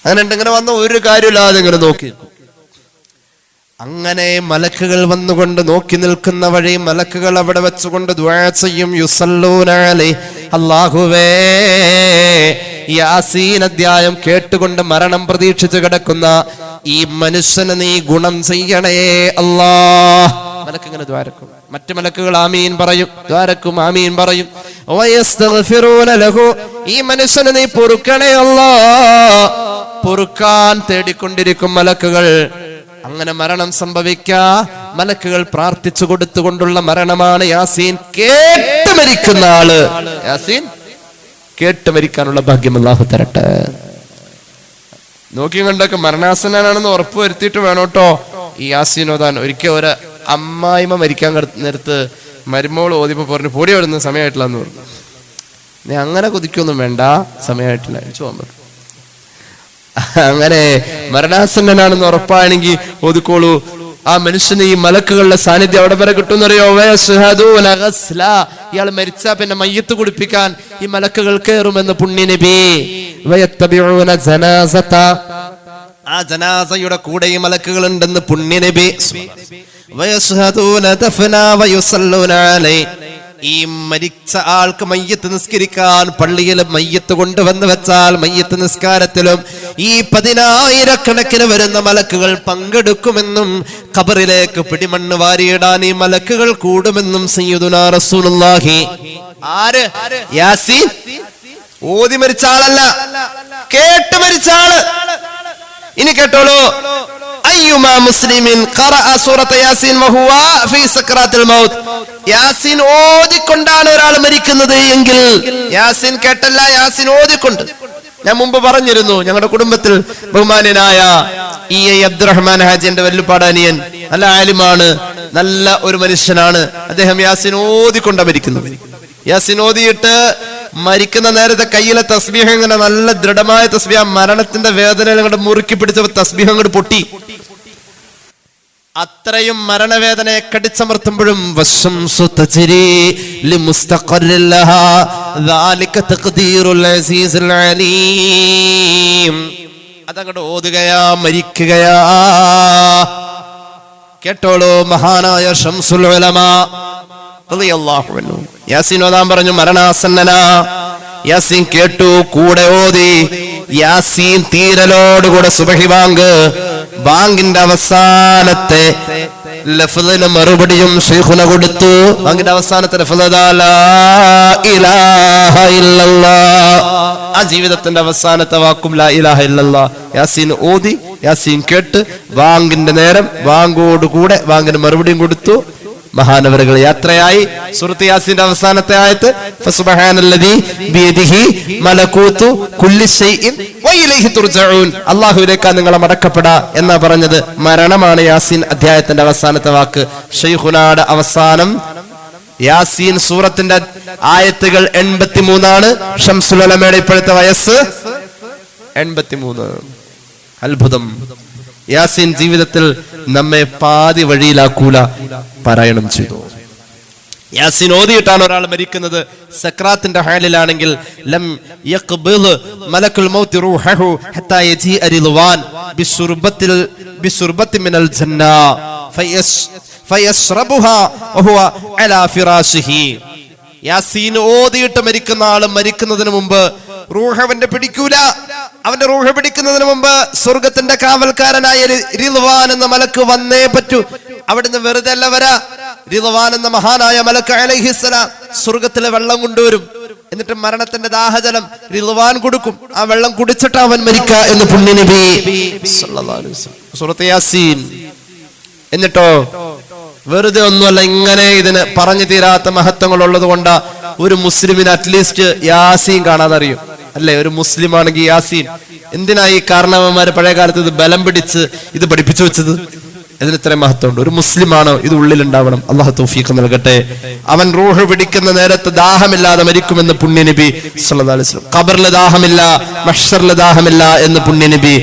അങ്ങനെ ഉണ്ട്. ഇങ്ങനെ വന്ന ഒരു കാര്യമില്ലാതെ ഇങ്ങനെ നോക്കി. അങ്ങനെ മലക്കുകൾ വന്നുകൊണ്ട് നോക്കി നിൽക്കുന്ന വഴി മലക്കുകൾ അവിടെ വെച്ചുകൊണ്ട് ദുആ ചെയ്യും. യുസല്ലൂന അലൈഹി. അല്ലാഹുവേ, യാസീൻ അധ്യായം കേട്ടുകൊണ്ട് മരണം പ്രതീക്ഷിച്ച് കിടക്കുന്ന ഈ മനുഷ്യന് നീ ഗുണം ചെയ്യണേ അല്ലാഹ്. മലക്ക് ഇങ്ങനെ ദ്വാരക്കും. മറ്റു മലക്കുകൾ ആമീൻ പറയും, ദ്വാരക്കും ആമീൻ പറയും. വയസ്തഗ്ഫിറൂന ലഹു. ഈ മനുഷ്യന് നീ പൊറുക്കണേ അല്ലാഹ്. പൊറുക്കാൻ തേടിക്കൊണ്ടിരിക്കും മലക്കുകൾ. അങ്ങനെ മരണം സംഭവിക്കാ മലക്കുകൾ പ്രാർത്ഥിച്ചു കൊടുത്തുകൊണ്ടുള്ള മരണമാണ് യാസീൻ. കേട്ട് മരിക്കുന്ന ആള് യാസീൻ കേട്ട് മരിക്കാനുള്ള ഭാഗ്യം അല്ലാഹു തരട്ടെ. നോക്കി കണ്ടൊക്കെ മരണാസനാണെന്ന് ഉറപ്പ് വരുത്തിയിട്ട് വേണോട്ടോ ഈ യാസീൻ ഓതാൻ. ഒരിക്കൽ ഒരു അമ്മായിമ മരിക്കാൻ നേരത്ത് മരുമോൾ ഓതിപ്പോ പറഞ്ഞു പൊടി വരുന്ന സമയമായിട്ടില്ല എന്ന് പറഞ്ഞു. നീ അങ്ങനെ കൊതിക്കൊന്നും വേണ്ട, സമയമായിട്ടില്ല ചോദിച്ചു പറഞ്ഞു. അങ്ങനെ മരണാസന്നനാണെന്ന് ഉറപ്പാണെങ്കിൽ ഒതുക്കോളൂ. ആ മനുഷ്യന് ഈ മലക്കുകളുടെ സാന്നിധ്യം അവിടെ വരെ കിട്ടുന്നറിയോ? ഇയാൾ മരിച്ചാ പിന്നെ മയ്യത്ത് കുടിപ്പിക്കാൻ ഈ മലക്കുകൾ കയറുമെന്ന് പുണ്യ നബി. ആ ജനാസയുടെ കൂടെ ഈ മലക്കുകൾ ഉണ്ടെന്ന് പുണ്യ നബി. ഈ മരിച്ച ആൾക്ക് മയ്യത്ത് നിസ്കരിക്കാൻ പള്ളിയിൽ മയ്യത്ത് കൊണ്ടുവന്ന് വെച്ചാൽ മയ്യത്ത് നിസ്കാരത്തിലും ഈ 10,000 വരുന്ന മലക്കുകൾ പങ്കെടുക്കുമെന്നും ഖബറിലേക്ക് പിടിമണ്ണ് വാരിയിടാൻ ഈ മലക്കുകൾ കൂടുമെന്നും സയ്യിദുനാ റസൂലുള്ളാഹി. ആര്? യാസീൻ ഓതി മരിച്ച ആളല്ല, കേട്ട് മരിച്ച ആള്. ഇനി കേട്ടോളൂ. അയ്യുമാ മുസ്ലിമിൻ ഖറഅ സൂറത യാസീൻ വഹുവ ഫീ സക്റാത്തിൽ മൗത്ത്. യാസീൻ ഓതിക്കൊണ്ടാണ് ഒരാൾ മരിക്കുന്നത് എങ്കിൽ, യാസീൻ കേട്ടല്ല, യാസീൻ ഓതിക്കൊണ്ട്. ഞാൻ മുമ്പ് പറഞ്ഞിരുന്നു, ഞങ്ങളുടെ കുടുംബത്തിൽ ബഹുമാന്യനായ E.A. അബ്ദുറഹ്മാൻ ഹാജിന്റെ വല്ലുപ്പാടനിയൻ നല്ല ആലിമാണ്, നല്ല ഒരു മനുഷ്യനാണ്. അദ്ദേഹം യാസീൻ ഓതിക്കൊണ്ടാണ് മരിക്കുന്നത്. യാസീൻ ഓതിയിട്ട് മരിക്കുന്ന നേരത്തെ കയ്യിലെ തസ്ബീഹ് ഇങ്ങനെ നല്ല ദൃഢമായ തസ്ബീഹ്, മരണത്തിന്റെ വേദന അങ്ങോട്ട് മുറുക്കി പിടിച്ച തസ്ബീഹ് അങ്ങോട്ട് പൊട്ടി. അത്രയും മരണവേദനയെ കടിച്ചമർത്തുമ്പോഴും വശംസു തജ്രി ലിമുസ്തഖറിൻ ലഹാ ദാലിക തഖ്ദീറുൽ അസീസുൽ അലീം. അതങ്ങോട്ട് ഓതുകയാ, മരിക്കുകയാ. കേട്ടോളൂ, മഹാനായ ശംസുൽ ഉലമാ റളിയല്ലാഹു അൻഹു യാസീൻ ഓതാൻ പറഞ്ഞു. മരണാസന്നനാ. യാസീൻ കേട്ടു, കൂടെ ഓതി. യാസീൻ തീരലോടുകൂടെ സുബഹി ബാങ്ക്, ബാങ്കിന്റെ അവസാനത്തെ ലഫ്ളിന് മറുപടിയും ശൈഖുന കൊടുത്തു. ബാങ്കിന്റെ അവസാനത്തെ ലഫ്ള് ലാ ഇലാഹ ഇല്ലല്ലാഹ്. ആ ജീവിതത്തിന്റെ അവസാനത്തെ വാക്കും ലാ ഇലാഹ ഇല്ലല്ലാഹ്. യാസീൻ ഓതി, യാസീൻ കേട്ട്, ബാങ്കിന്റെ നേരം, ബാങ്കോടുകൂടെ ബാങ്കിന് മറുപടിയും കൊടുത്തു. മഹാനവറുകൾ യാത്രയായി. സൂറത്ത് യാസീന്റെ അവസാനത്തെ ആയത്ത് ഫസുബ്ഹാനല്ലദീ ബിയദിഹി മലകൂതു കുല്ലി ശൈഇൻ വഇലൈഹി തുർജഊൻ. അല്ലാഹുവിലേക്കാണ് നിങ്ങളെ മടക്കപ്പെടാ എന്നാ പറഞ്ഞത്. മരണമാണ് യാസീൻ അധ്യായത്തിന്റെ അവസാനത്തെ വാക്ക്. ശൈഖുനാടെ അവസാനം യാസീൻ സൂറത്തിന്റെ ആയത്തുകൾ 83 ശംസുൽ ഉലമയുടെ ഇപ്പോഴത്തെ വയസ്സ് 83. അത്ഭുതം. യാസീൻ ജീവിതത്തിൽ നമ്മെ പാതി വഴിയിലാക്കൂല പാരായണം ചെയ്തു. യാസീൻ ഓതിയിട്ടാണ് ഒരാൾ മരിക്കുന്നത്. സക്രാത്തിന്റെ ഹാലിലാണെങ്കിൽ ലം യഖ്ബിദ് മലക്കുൽ മൗത്ത് റൂഹഹു ഹത്താ യജീഅ റിദ്വാൻ ബിസുർബത്തി മിനൽ ജന്ന ഫയശ്റബുഹാ വഹുവ അലാ ഫിറാശിഹി. യാസീൻ ഓതിയിട്ട് മരിക്കുന്ന ആൾ മരിക്കുന്നതിന് മുമ്പ് റൂഹ് അവന്റെ പിടിക്കൂല. അവന്റെ റൂഹ് പിടിക്കുന്നതിന് മുമ്പ് സ്വർഗത്തിന്റെ കാവൽക്കാരനായ റിദ്വാൻ എന്ന മലക്ക് വന്നേ പറ്റൂ. അവിടുന്ന് വെറുതെ അല്ല വരാ. റിദ്വാൻ എന്ന മഹാനായ മലക്ക് അലൈഹിസ്സലാം സ്വർഗത്തിലെ വെള്ളം കൊണ്ടുവരും. എന്നിട്ട് മരണത്തിന്റെ ദാഹജലം റിദ്വാൻ കൊടുക്കും. ആ വെള്ളം കുടിച്ചിട്ട് അവൻ മരിക്ക എന്ന് പുണ്യനബി സല്ലല്ലാഹു അലൈഹി വസല്ലം സൂറത്ത് യാസീൻ. എന്നിട്ടോ വെറുതെ ഒന്നുമല്ല, ഇങ്ങനെ ഇതിന് പറഞ്ഞു തീരാത്ത മഹത്വങ്ങൾ ഉള്ളത് കൊണ്ടാ ഒരു മുസ്ലിമിന് അറ്റ്ലീസ്റ്റ് യാസീൻ കാണാതറിയും, അല്ലേ? ഒരു മുസ്ലിം ആണെങ്കിൽ യാസീൻ. എന്തിനാ ഈ കാരണവന്മാര് പഴയ കാലത്ത് ഇത് ബലം പിടിച്ച് ഇത് പഠിപ്പിച്ചു വെച്ചത്? ഇതിന് ഇത്രയും മഹത്വമുണ്ട്. ഒരു മുസ്ലിമാണോ ഇത് ഉള്ളിലുണ്ടാവണം. അള്ളാഹു തൗഫീഖ് നൽകട്ടെ. അവൻ റൂഹ് പിടിക്കുന്ന നേരത്ത് ദാഹമില്ലാതെ മരിക്കുമെന്ന് പുണ്യനബി സല്ലല്ലാഹു അലൈഹി വസല്ലം. ഖബറിലെ ദാഹമില്ല, മഹ്ശറിലെ ദാഹമില്ല എന്ന് പുണ്യനബി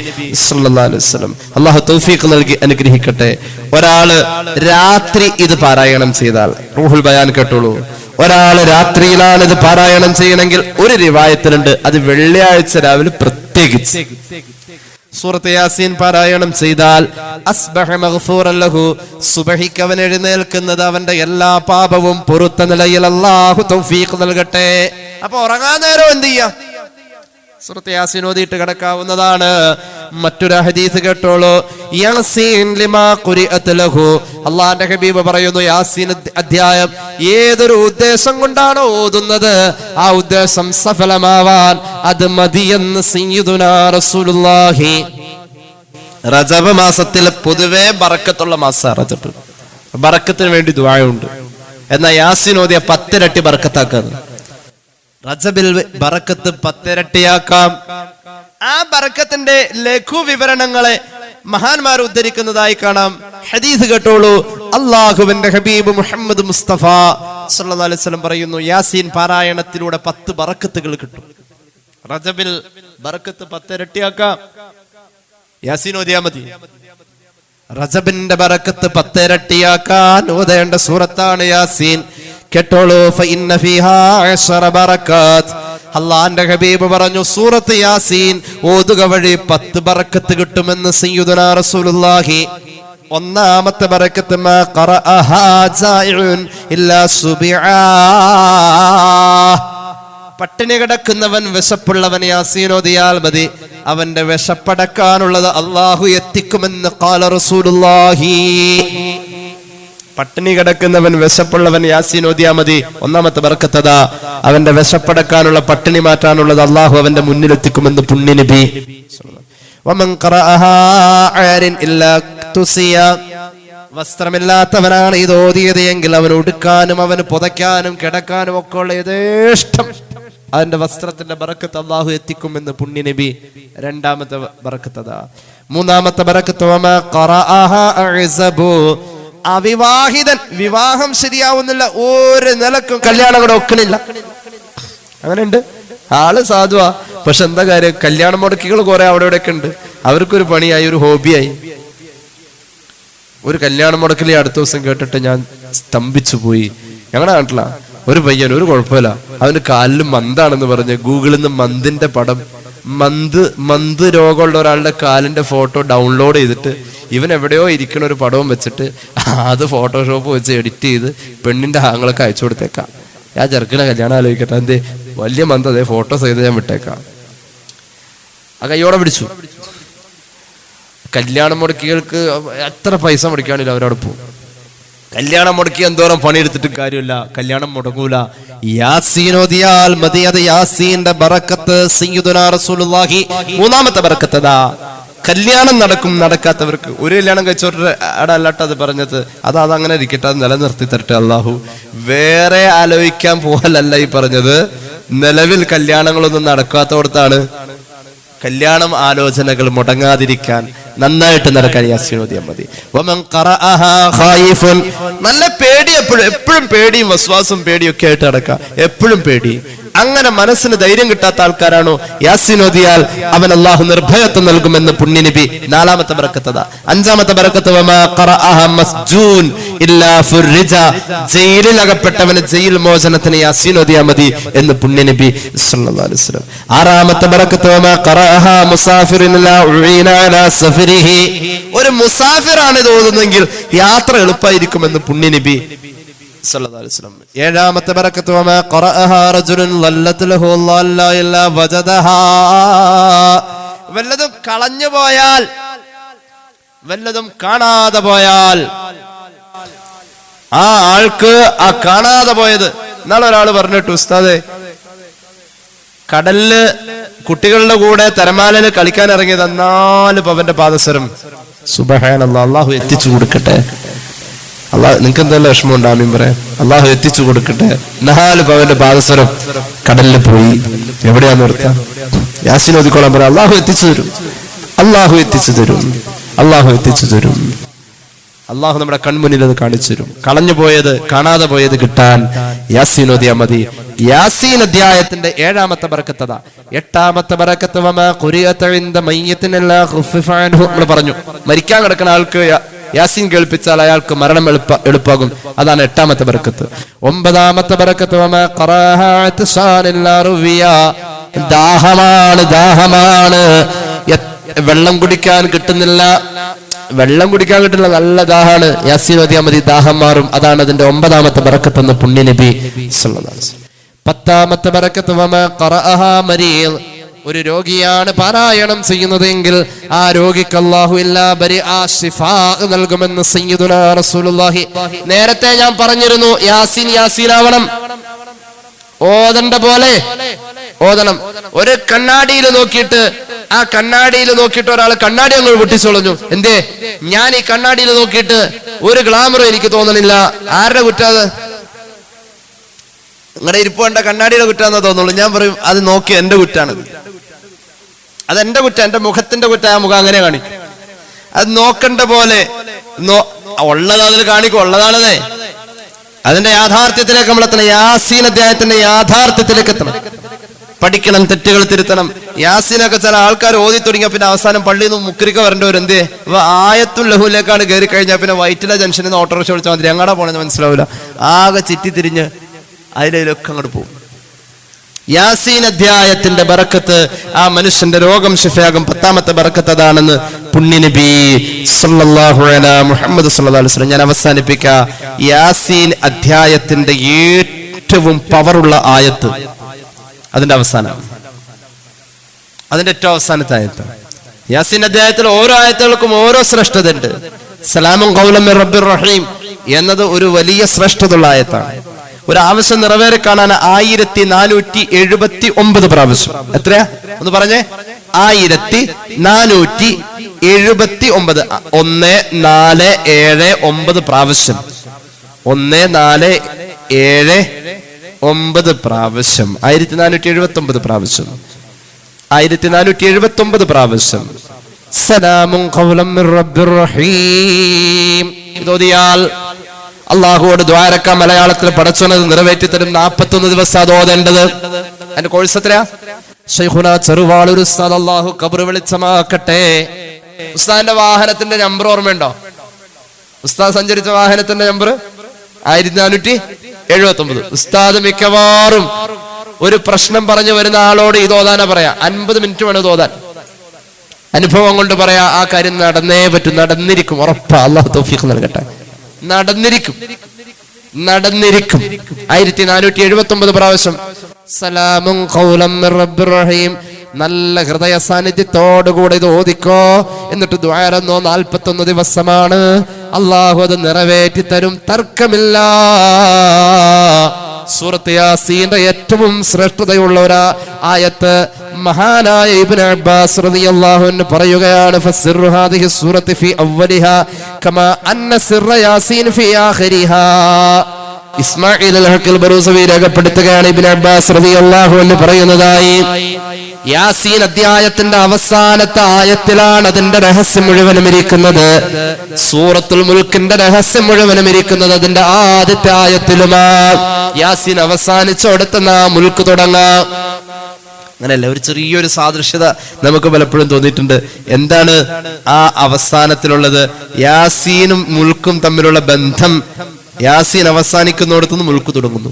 സല്ലല്ലാഹു അലൈഹി വസല്ലം. അള്ളാഹു തൗഫീഖ് നൽകി അനുഗ്രഹിക്കട്ടെ. ഒരാള് രാത്രി ഇത് പാരായണം ചെയ്താൽ, റൂഹുൽ ബയാൻ കേട്ടോളൂ, ഒരാള് രാത്രിയിലാണ് ഇത് പാരായണം ചെയ്യണമെങ്കിൽ ഒരു റിവായത്തിലുണ്ട്, അത് വെള്ളിയാഴ്ച രാവിലെ പ്രത്യേകിച്ച് സൂറത്ത് യാസീൻ പാരായണം ചെയ്താൽ അസ്ബഹ മഗ്ഫൂറൻ ലഹു, സുബ്ഹിക്ക് അവൻ എഴുന്നേൽക്കുന്നത് അവന്റെ എല്ലാ പാപവും പൊറുത്ത നിലയിൽ. അല്ലാഹു തൗഫീഖ് നൽകട്ടെ. അപ്പൊ ഉറങ്ങാൻ നേരം എന്ത് ചെയ്യാം? സൂറത്ത് യാസീൻ ഓതിയിട്ട് കിടക്കാവുന്നതാണ്. മറ്റൊരു ഹദീസ് കേട്ടോളൂ. യാസീൻ ലിമാ ഖുരിഅത ലഹു, അല്ലാഹുവിന്റെ ഹബീബ് പറയുന്നു, യാസീൻ അധ്യായം ഏതൊരു ഉദ്ദേശം കൊണ്ടാണോ ഓതുന്നത് ആ ഉദ്ദേശം സഫലമാവാൻ അത് മതിയെന്ന് സയ്യിദുനാ റസൂലുള്ളാഹി. റജബ് മാസത്തിൽ പൊതുവെ ബറക്കത്തുള്ള മാസാ റജബ്. ബറക്കത്തിന് വേണ്ടി ദുആയുണ്ട്. എന്നാൽ യാസീൻ ഓതിയ 10 ഇരട്ടി ബറക്കത്താക്കാണ്. റജബിൽ ബറക്കത്ത് 10 ഇരട്ടിയാക്കാം. ആ ബറക്കത്തിന്റെ ലഘു വിവരണങ്ങളെ മഹാന്മാർ ഉദ്ധരിക്കുന്നതായി കാണാം. ഹദീസ് കേട്ടോളൂ. അല്ലാഹുവിന്റെ ഹബീബ് മുഹമ്മദ് മുസ്തഫ സല്ലല്ലാഹു അലൈഹി വസല്ലം പറയുന്നു, യാസീൻ പാരായണത്തിലൂടെ 10 ബറക്കത്തുകൾ കിട്ടും. റജബിൽ ബറക്കത്ത് 10 ഇരട്ടിയാക്കാം. യാസീൻ ഓതിയാ മതി. റജബിന്റെ ബറക്കത്ത് 10 ഇരട്ടിയാക്കാൻ ഓതേണ്ട സൂറത്താണ് യാസീൻ. കേട്ടോളൂ. ഫഇന്ന ഫീഹാ 10 ബറകാത്ത്. അല്ലാഹുവിന്റെ ഹബീബ് പറഞ്ഞു, സൂറത്ത് യാസീൻ ഓതുക വഴി 10 ബറക്കത്ത് കിട്ടുമെന്ന് സയ്യിദുനാ റസൂലുള്ളാഹി. ഒന്നാമത്തെ ബറക്കത്ത് മാ ഖറഅഹാ ജായിഉൻ ഇല്ലാ സുബിആ. പട്ടിണി കിടക്കുന്നവൻ, വിശപ്പുള്ളവൻ യാസീൻ ഓതിയാൽ മതി, അവന്റെ വിശപ്പടക്കാനുള്ളത് അല്ലാഹു എത്തിക്കുമെന്ന് ഖാല റസൂലുള്ളാഹി. പട്ടിണി കിടക്കുന്നവൻ, വിശപ്പുള്ളവൻ യാസീൻ ഓതിയാ മതി. ഒന്നാമത്തെ ബർക്കത്തതാ, അവന്റെ വിശപ്പടക്കാനുള്ള, പട്ടിണി മാറ്റാനുള്ളത് അള്ളാഹു അവന്റെ മുന്നിലെത്തിക്കുമെന്ന് പുണ്യനബി. വമൻ ഖറഅഹാ ആരിൻ ഇല്ലാ തുസിയ. വസ്ത്രമില്ലാത്തവനാണ് ഇത് ഓതിയത് എങ്കിൽ അവൻ ഉടുക്കാനും അവന് പുതയ്ക്കാനും കിടക്കാനും ഒക്കെ ഉള്ള യഥേഷ്ടം അതിന്റെ വസ്ത്രത്തിന്റെ ബറക്കത്ത് അള്ളാഹു എത്തിക്കുമെന്ന് പുണ്യനബി. രണ്ടാമത്തെ ബറക്കത്തതാ. മൂന്നാമത്തെ ബറക്കത്ത് വമാ ഖറഅഹാ അഅ്സബു. അവിവാഹിതൻ, വിവാഹം ശരിയാവുന്നില്ല, ഒരു നിലക്കും കല്യാണം കൂടെ ഒക്കണില്ല. അങ്ങനെയുണ്ട്. ആള് സാധുവാ, പക്ഷെ എന്താ കാര്യം, കല്യാണ മുടക്കികൾ കുറെ അവിടെ ഇവിടെയൊക്കെ ഉണ്ട്. അവർക്കൊരു പണിയായി, ഒരു ഹോബിയായി. ഒരു കല്യാണം മുടക്കൽ അടുത്ത ദിവസം കേട്ടിട്ട് ഞാൻ സ്തംഭിച്ചു പോയി. ഞങ്ങളുടെ നാട്ടിലാ ഒരു പയ്യൻ, ഒരു കുഴപ്പമില്ല, അവന് കാലിൽ മന്താണെന്ന് പറഞ്ഞ് ഗൂഗിളിൽ നിന്ന് മന്തിന്റെ പടം, മന്ത് രോഗമുള്ള ഒരാളുടെ കാലിന്റെ ഫോട്ടോ ഡൗൺലോഡ് ചെയ്തിട്ട് ഇവൻ എവിടെയോ ഇരിക്കണ ഒരു പടവും വെച്ചിട്ട് അത് ഫോട്ടോഷോപ്പ് വെച്ച് എഡിറ്റ് ചെയ്ത് പെണ്ണിന്റെ ആങ്ങളൊക്കെ അയച്ചു കൊടുത്തേക്കാം. ഞാൻ ചെറുക്കണ കല്യാണം ആലോചിക്കട്ടെ, എന്തേ വലിയ മന്ത് അതേ ഫോട്ടോസ് ചെയ്ത് ഞാൻ വിട്ടേക്കാം. ആ കയ്യോടെ പിടിച്ചു. കല്യാണം മുടക്കികൾക്ക് എത്ര പൈസ മുടക്കുകയാണെങ്കിലും അവരവിടെ പോകും. കല്യാണം മുടക്കി എന്തോരം പണിയെടുത്തിട്ടും കാര്യമില്ല, കല്യാണം മുടങ്ങൂല. യാസീൻ ഓതിയാൽ മതി. അത് യാസീന്റെ ബറക്കത്ത് സയ്യിദുനാ റസൂലുള്ളാഹി. മൂന്നാമത്തെ ബറക്കത്തതാ കല്യാണം നടക്കും നടക്കാത്തവർക്ക്. ഒരു കല്യാണം കഴിച്ചോട്ടെ അല്ലാട്ട് അത് പറഞ്ഞത്, അതങ്ങനെ ഇരിക്കട്ടെ, അത് നിലനിർത്തി തരട്ടെ അള്ളാഹു. വേറെ ആലോചിക്കാൻ പോലല്ല ഈ പറഞ്ഞത്. നിലവിൽ കല്യാണങ്ങളൊന്നും നടക്കാത്തോടത്താണ് കല്യാണം ആലോചനകൾ മുടങ്ങാതിരിക്കാൻ നന്നായിട്ട് നടക്കാൻ യാസീൻ ഓതിയാൽ മതി. നല്ല പേടി, എപ്പോഴും പേടിയും വസ്വാസും പേടിയും ഒക്കെ ആയിട്ട് നടക്കാം, എപ്പോഴും പേടി. അങ്ങനെ മനസ്സിന് ധൈര്യം കിട്ടാത്ത ആൾക്കാരാണോ യാസീൻ ഓതിയാൽ അവൻ അല്ലാഹു നിർഭയത്വം നൽകുമെന്ന് പുണ്യ നബി. നാലാമത്തെ ബറക്കത്തതാ. അഞ്ചാമത്തെ ബറക്കത്ത് ജയിലിൽ അകപ്പെട്ടവന് ജയിൽ മോചനത്തിന് യാസീൻ ഓതിയാൽ മതി എന്ന് പുണ്യ നബി സല്ലല്ലാഹു അലൈഹി വസല്ലം. ആറാമത്തെ ബറക്കത്ത് ഒരു മുസാഫിറാണ് ഇത് ഓതുന്നെങ്കിൽ യാത്ര എളുപ്പമായിരിക്കുമെന്ന് പുണ്യ നബി സല്ലല്ലാഹു അലൈഹി വസല്ലം. ഏഴാമത്തെ ബറക്കത്ത് വല്ലതും കളഞ്ഞു പോയാൽ, വല്ലതും കാണാതെ പോയാൽ ആ ആൾക്ക് ആ കാണാതെ പോയത്. നാളെ ഒരാൾ പറഞ്ഞിട്ടു, ഉസ്താദേ കടലില് കുട്ടികളുടെ കൂടെ തിരമാലയില് കളിക്കാൻ ഇറങ്ങിയത് 4 പവന്റെ പാദസരം. സുബ്ഹാനല്ലാഹ്, അല്ലാഹു എത്തിച്ചു കൊടുക്കട്ടെ. അള്ളാഹ് നിങ്ങൾക്ക് എന്തെല്ലാം വിഷമം ഉണ്ടാമീൻ പറയാം. അള്ളാഹു എത്തിച്ചു കൊടുക്കട്ടെ. 4 പവന്റെ പാദസരം കടലിൽ പോയി. എവിടെയാന്ന് നിർത്താം? യാസീൻ ഓതിക്കോളാൻ പറയാം. അള്ളാഹു എത്തിച്ചു തരും, അള്ളാഹു എത്തിച്ചു തരും, അള്ളാഹു എത്തിച്ചു തരും. അള്ളാഹു നമ്മുടെ കൺമുന്നിൽ അത് കാണിച്ചു തരും. കളഞ്ഞു പോയത്, കാണാതെ പോയത് കിട്ടാൻ യാസീൻ ഓതിയാ മതി. യാസീൻ അധ്യായത്തിന്റെ 7ാമത്തെ ബറക്കത്തതാ. 8ാമത്തെ ബറക്കത്ത് നമ്മൾ പറഞ്ഞു, മരിക്കാൻ കിടക്കുന്ന ആൾക്ക് യാസീൻ കേൾപ്പിച്ചാൽ അയാൾക്ക് മരണം എളുപ്പാകും. അതാണ് 8ാമത്തെ ബറക്കത്ത്. 9ാമത്തെ ബറക്കത്ത് ദാഹമാണ്, ദാഹമാണ്, വെള്ളം കുടിക്കാൻ കിട്ടുന്നില്ല, നല്ല ദാഹാണ്. യാസീൻ ഓതിയാൽ മതി, ദാഹം മാറും. അതാണ് അതിന്റെ 9ാമത്തെ ബറക്കത്ത് എന്ന് പുണ്യ നബി സല്ലല്ലാഹു അലൈഹി വസല്ലം. 10ാമത്തെ ബറക്കത്ത് ഒരു രോഗിയാണ് പാരായണം ചെയ്യുന്നതെങ്കിൽ ആ രോഗിക്ക് അല്ലാഹു ശിഫാ നൽകുമെന്ന് സയ്യിദുനാ റസൂലുള്ളാഹി. നേരത്തെ ഞാൻ പറഞ്ഞിരുന്നു, യാസീൻ ആവണം, ഓതണ്ട പോലെ ഓതണം. ഒരു കണ്ണാടിയിൽ നോക്കിയിട്ട്, ആ കണ്ണാടിയിൽ നോക്കിയിട്ട് ഒരാൾ കണ്ണാടി അങ്ങ് പൊട്ടിച്ചൊളഞ്ഞു. എന്തേ? ഞാൻ ഈ കണ്ണാടിയിൽ നോക്കിയിട്ട് ഒരു ഗ്ലാമറും എനിക്ക് തോന്നണില്ല. ആരുടെ കുറ്റാത്? നിങ്ങളുടെ ഇരിപ്പ് കണ്ട കണ്ണാടിയുടെ കുറ്റാന്ന് തോന്നുള്ളൂ. ഞാൻ പറയും, അത് നോക്കി എന്റെ കുറ്റാണത്, അതെന്റെ കുറ്റം, എന്റെ മുഖത്തിന്റെ കുറ്റ. ആ മുഖം അങ്ങനെ കാണിക്കും. അത് നോക്കണ്ട പോലെ ഉള്ളത് അതിൽ കാണിക്കും, ഉള്ളതാണതേ. അതിന്റെ യാഥാർത്ഥ്യത്തിലേക്ക് നമ്മൾ എത്തണം. യാസീൻ അധ്യായത്തിന്റെ യാഥാർത്ഥ്യത്തിലേക്ക് എത്തണം. പഠിക്കണം, തെറ്റുകൾ തിരുത്തണം. യാസീനൊക്കെ ചില ആൾക്കാർ ഓതി തുടങ്ങിയ പിന്നെ അവസാനം പള്ളിയിൽ നിന്ന് മുക്കരിക്ക വരേണ്ടവർ എന്തേ? അപ്പൊ ആയത്തുൽ ലഹുലേക്കാണ് കയറി കഴിഞ്ഞാൽ പിന്നെ വൈറ്റില ജംഗ്ഷനിൽ നിന്ന് ഓട്ടോറിക്ഷ വിളിച്ചാൽ മതി. എങ്ങടാ പോണെന്ന് മനസ്സിലാവില്ല. ആകെ ചിറ്റിത്തിരിഞ്ഞ് അതിലൊക്കെ അങ്ങോട്ട് പോകും. യാസീൻ അധ്യായത്തിന്റെ ബറക്കത്ത് ആ മനുഷ്യന്റെ രോഗം ശിഫയാകും. 10ാമത്തെ ബറക്കത്ത് അതാണെന്ന് പുണ്യ നബി സല്ലല്ലാഹു അലൈഹി മുഹമ്മദ് സല്ലല്ലാഹു അലൈഹി വസല്ലം. ഞാൻ അവസാനിപ്പിക്കാം. യാസീൻ അധ്യായത്തിന്റെ ഏറ്റവും പവറുള്ള ആയത്ത് അതിന്റെ അവസാനം, അതിന്റെ ഏറ്റവും അവസാനത്തെ ആയത്ത്. യാസീൻ അധ്യായത്തിൽ ഓരോ ആയത്തുകൾക്കും ഓരോ ശ്രേഷ്ഠത ഉണ്ട്. സലാമുൻ ഖൗലൻ മിർ റബ്ബിർ റഹീം എന്നത് ഒരു വലിയ ശ്രേഷ്ഠതയുള്ള ആയത്താണ്. ഒരു ആവശ്യം നിറവേറി കാണാൻ 1479 പ്രാവശ്യം. എത്രയാ ഒന്ന് പറഞ്ഞേ? 1479. 1479 പ്രാവശ്യം. 1479 പ്രാവശ്യം. 1479 പ്രാവശ്യം. 1479 പ്രാവശ്യം. സലാമുൻ ഖൗലൻ മിർ റബ്ബിർ റഹീം. ഇതോതിയാൽ അള്ളാഹുവോട് ദ്വാരക്ക മലയാളത്തിൽ പടച്ചോനത് നിറവേറ്റി തരും. 41 ദിവസം അത് ഓതേണ്ടത്. അതിന്റെ കോഴ്സ് എത്രയാ? ശൈഖുനാ ചെറുവാളൂർ ഉസ്താദ് അള്ളാഹു ഖബർ വെളിച്ചമാക്കട്ടെ. ഉസ്താദിന്റെ വാഹനത്തിന്റെ നമ്പർ ഓർമ്മയുണ്ടോ? ഉസ്താദ് സഞ്ചരിച്ച വാഹനത്തിന്റെ നമ്പർ 1479. ഉസ്താദ് മിക്കവാറും ഒരു പ്രശ്നം പറഞ്ഞു വരുന്ന ആളോട് ഇത് ഓതാനാ പറയാ. 50 മിനിറ്റ് വേണം ഇത് ഓതാൻ. അനുഭവം കൊണ്ട് പറയാ, ആ കാര്യം നടന്നേ പറ്റും, നടന്നിരിക്കും, ഉറപ്പാ. അല്ലാഹു തൗഫീഖ് നൽകട്ടെ. നടന്നിരിക്കും. 1479 പ്രാവശ്യം സലാമുൻ ഖൗലൻ മിർ റബ്ബിർ റഹീം. നല്ല ഹൃദയ സാന്നിധ്യത്തോടുകൂടെ ഇത് ഓദിക്കോ. എന്നിട്ട് ദുആറന്നോ 41 ദിവസമാണ്. അള്ളാഹു അത് നിറവേറ്റി തരും, തർക്കമില്ല. സൂറത്ത് യാസീന്റെ ഏറ്റവും ശ്രേഷ്ഠതയുള്ള ഒരു ആയത്ത് മഹാനായ ഇബ്നു അബ്ബാസ് റളിയല്ലാഹു അൻഹു പറയുകയാണ്, ഫസ്സിറു ഹാദിഹി സൂറത്തി ഫീ അവ്വലിഹാ കമാ അന്ന സിറ യാസീൻ ഫീ ആഖിരിഹാ. ഇസ്മാഈൽ അൽ-ഹഖ് ബറൂസവി രേഖപ്പെടുത്തുകയാണ്, ഇബ്നു അബ്ബാസ് റളിയല്ലാഹു അൻഹു പറയുന്നതായി, യാസീൻ അധ്യായത്തിന്റെ അവസാനത്തെ ആയത്തിലാണ് അതിന്റെ രഹസ്യം മുഴുവനും ഇരിക്കുന്നത്. സൂറത്തുൽ മുൽക്കിന്റെ രഹസ്യം മുഴുവനും ഇരിക്കുന്നത് അതിന്റെ ആദ്യത്തെ ആയത്തിലുമാ. യാസീൻ അവസാനിച്ചോടത്ത് മുൽക്ക് തുടങ്ങാം. അങ്ങനെയല്ല, ഒരു ചെറിയൊരു സാദൃശ്യത നമുക്ക് പലപ്പോഴും തോന്നിയിട്ടുണ്ട്. എന്താണ് ആ അവസാനത്തിലുള്ളത്? യാസീനും മുൽക്കും തമ്മിലുള്ള ബന്ധം. യാസീൻ അവസാനിക്കുന്നിടത്തുനിന്ന് മുൽക്ക് തുടങ്ങുന്നു.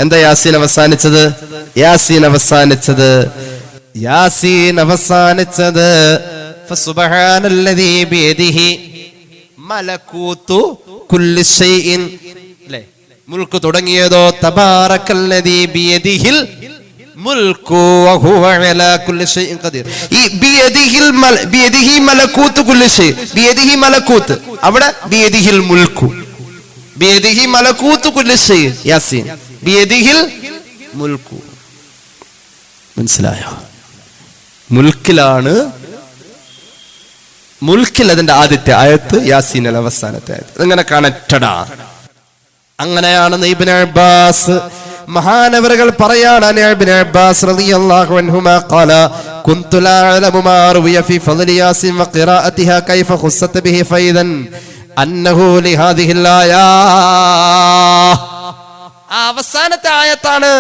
എന്താ യാസീൻ അവസാനിച്ചത്? യാസീൻ അവസാനിച്ചത് ഫസുബ്ഹാനല്ലദീ ബിയദിഹി മലകൂതു കുല്ലി ഷൈഇൻ. അല്ലേ? മുൽക്ക് തുടങ്ങിയതോ തബാറക്കല്ലദീ ബിയദിഹിൽ മുൽക്കു വഹുവ അലാ കുല്ലി ഷൈഇൻ ഖദീർ. ഈ ബിയദിഹി മലകൂതു കുല്ലി ഷൈഇൻ, ബിയദിഹി മലകൂത്ത്, അവിടെ ബിയദിഹിൽ മുൽക്കു, ബിയദിഹി മലകൂതു കുല്ലി ഷൈഇൻ. യാസീൻ ബിയദിഹിൽ മുൽക്കു. മനസ്സിലായോ? മുൽക്കിലാണ്, മുൽക്കിൽ അതിന്റെ ആദ്യത്തെ ആയത്ത്, യാസീനിൽ അവസാനത്തെ ആയത്ത്. ഇങ്ങനെ കണക്റ്റഡാ. അങ്ങനെയാണ് ഇബ്നു അബ്ബാസ് മഹാനവറുകൾ പറയാണ്, ഇബ്നു അബ്ബാസ് റളിയല്ലാഹു അൻഹുമാ ഖാല കുൻതു ലാ അഅലമു മാ റുവിയ ഫീ ഫളി യാസീൻ വ ഖിറാഅതിഹാ കൈഫ ഖുസ്സത ബിഹി ഫൈദൻ അന്നഹു ലിഹാദിഹിൽ ആയാ. ആ അവസാനത്തെ ആയത്താണ്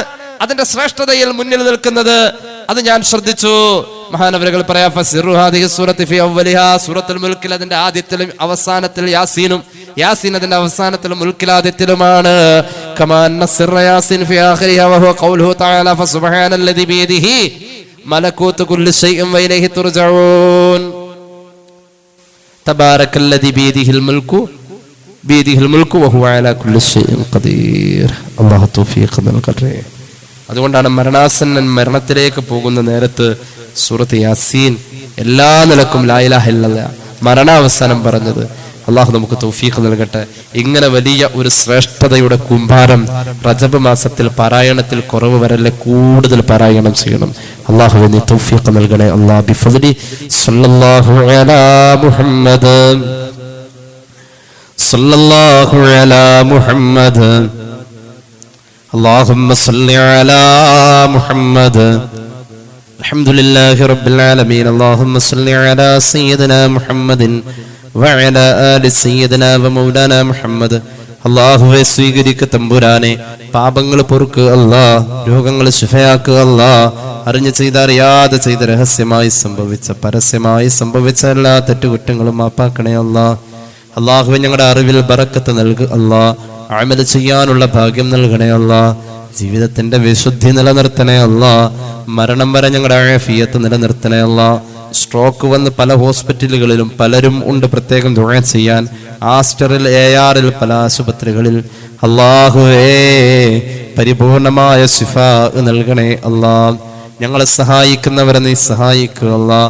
അതിന്റെ ശ്രേഷ്ഠതയിൽ മുന്നിൽ നിൽക്കുന്നത്. അത് ഞാൻ ശ്രദ്ധിച്ചു. മഹാനവറുകൾ പറയാ, ഫസ്സിറു ഹാദിഹി സൂറത്തി ഫീ അവ്വലിഹാ, സൂറത്തുൽ മുൽക്കിൽ അതിന്റെ ആദ്യത്തിലും അവസാനത്തിൽ യാസീനും, യാസീൻ അതിന്റെ അവസാനത്തിലും മുൽക്കിൽ ആദ്യത്തിലുമാണ്. കമാ അന്ന സിറ യാസീൻ ഫീ ആഖിരിഹാ വഹുവ ഖൗലുഹു തആല ഫസുബ്ഹാനല്ലദീ ബിയദിഹി മലകൂതു കുല്ലി ഷൈഇൻ വഇലൈഹി തുർജഊൻ. തബാറക്കല്ലദീ ബിയദിഹിൽ മുൽക്കു വഹുവ അലാ കുല്ലി ഷൈഇൻ ഖദീർ. അല്ലാഹു തൗഫീഖ് നൽകട്ടെ. അതുകൊണ്ടാണ് മരണാസന്നൻ മരണത്തിലേക്ക് പോകുന്ന നേരത്ത് സൂറത്ത് യാസീൻ എല്ലാ നിലക്കും ലാ ഇലാഹ ഇല്ലല്ലാഹ് മരണാവസാനം പറഞ്ഞത്. അള്ളാഹു നമുക്ക് തൗഫീഖ് നൽകട്ടെ. ഇങ്ങനെ വലിയ ഒരു ശ്രേഷ്ഠതയുടെ കുംഭാരം റജബ് മാസത്തിൽ പാരായണത്തിൽ കുറവ് വരല്ലേ, കൂടുതൽ പാരായണം ചെയ്യണം. അള്ളാഹു നീ തൗഫീഖ് നൽകണേ. അല്ലാഹു ബിഫദ്ലി സല്ലല്ലാഹു അലാ മുഹമ്മദ് സല്ലല്ലാഹു അലാ മുഹമ്മദ് اللهم صل على محمد الحمد لله رب العالمين اللهم صل على سيدنا محمد وعلى آل سيدنا ومولانا محمد. അള്ളാഹുവെ സ്വീകരിക്ക തമ്പുരാനെ, പാപങ്ങൾ പൊറുക്ക് അല്ലാ, രോഗങ്ങൾ ശിഫയാക്കുക അല്ലാ, അറിഞ്ഞു ചെയ്ത അറിയാതെ ചെയ്ത രഹസ്യമായി സംഭവിച്ച പരസ്യമായി സംഭവിച്ച എല്ലാ തെറ്റുകുറ്റങ്ങളും മാപ്പാക്കണേ അല്ലാ. അള്ളാഹുവെ ഞങ്ങളുടെ അറിവിൽ ബറക്കത്ത് നൽകുക അല്ലാ, അമൽ ചെയ്യാനുള്ള ഭാഗ്യം നൽകണേ അല്ലാ, ജീവിതത്തിന്റെ വിശുദ്ധി നിലനിർത്തണേ അല്ലാ, മരണം വരെ ഞങ്ങളുടെ ആഫിയത്ത് നിലനിർത്തണേ അല്ലാ. സ്ട്രോക്ക് വന്ന് പല ഹോസ്പിറ്റലുകളിലും പലരും ഉണ്ട്, പ്രത്യേകം ദുആ ചെയ്യാൻ. ആസ്റ്ററിൽ, ARൽ, പല ആശുപത്രികളിൽ അല്ലാഹുവേ പരിപൂർണമായ ശിഫാ നൽകണേ അല്ലാ. ഞങ്ങളെ സഹായിക്കുന്നവരെ നീ സഹായിക്കുക അല്ലാ,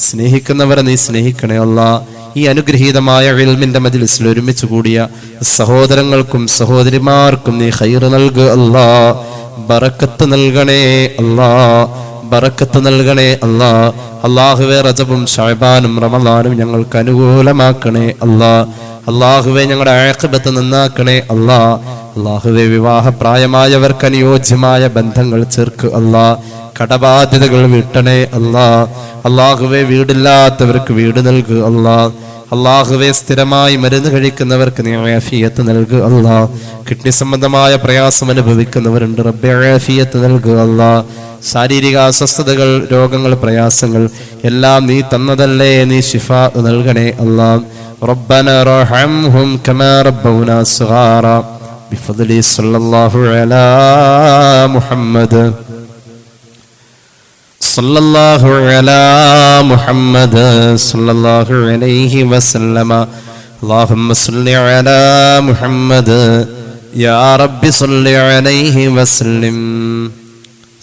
സ്നേഹിക്കുന്നവരെ നീ സ്നേഹിക്കണേ അല്ലാ. ഈ അനുഗ്രഹീതമായ ഇൽമിന്റെ മജ്ലിസിൽ ഒരുമിച്ച് കൂടിയ സഹോദരങ്ങൾക്കും സഹോദരിമാർക്കും നീ ഖൈർ നൽകുക അല്ലാ, ബറക്കത്ത് നൽകണേ അല്ലാ, ബറക്കത്ത് നൽകണേ അല്ലാ. അല്ലാഹുവേ റജബും ശഅബാനും റമളാനും ഞങ്ങൾക്ക് അനുകൂലമാക്കണേ അല്ലാ. അല്ലാഹുവേ ഞങ്ങളുടെ ആഖിബത്ത് നന്നാക്കണേ അല്ലാ. അല്ലാഹുവേ വിവാഹപ്രായമായവർക്ക് അനുയോജ്യമായ ബന്ധങ്ങൾ ചേർക്ക് അല്ലാ, കടബാധ്യതകൾ വീട്ടണേ അല്ലാ. അല്ലാഹുവേ വീടില്ലാത്തവർക്ക് വീട് നൽകുക അല്ലാ. അല്ലാഹുവേ സ്ഥിരമായി മരുന്ന് കഴിക്കുന്നവർക്ക് നീ ആഫിയത്ത് നൽകുക അല്ലാ. കിഡ്നി സംബന്ധമായ പ്രയാസം അനുഭവിക്കുന്നവരുണ്ട്, റബ്ബേ ആഫിയത്ത് നൽകുക അല്ലാ. ശാരീരിക അസ്വസ്ഥതകൾ, രോഗങ്ങൾ, പ്രയാസങ്ങൾ എല്ലാം നീ തന്നതല്ലേ, നീ ശിഫാ നൽകണേ അല്ലാഹ്. റബ്ബനാ റഹംഹും കമാ റബ്ബൗനാ സഗാറാ ബിഫദ്ലി സല്ലല്ലാഹു അലാ മുഹമ്മദ് സല്ലല്ലാഹു അലാ മുഹമ്മദ് സല്ലല്ലാഹു അലൈഹി വസല്ലമ. اللهم صل على محمد يا رب صل عليه وسلم.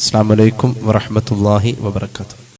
السلام عليكم ورحمة الله وبركاته.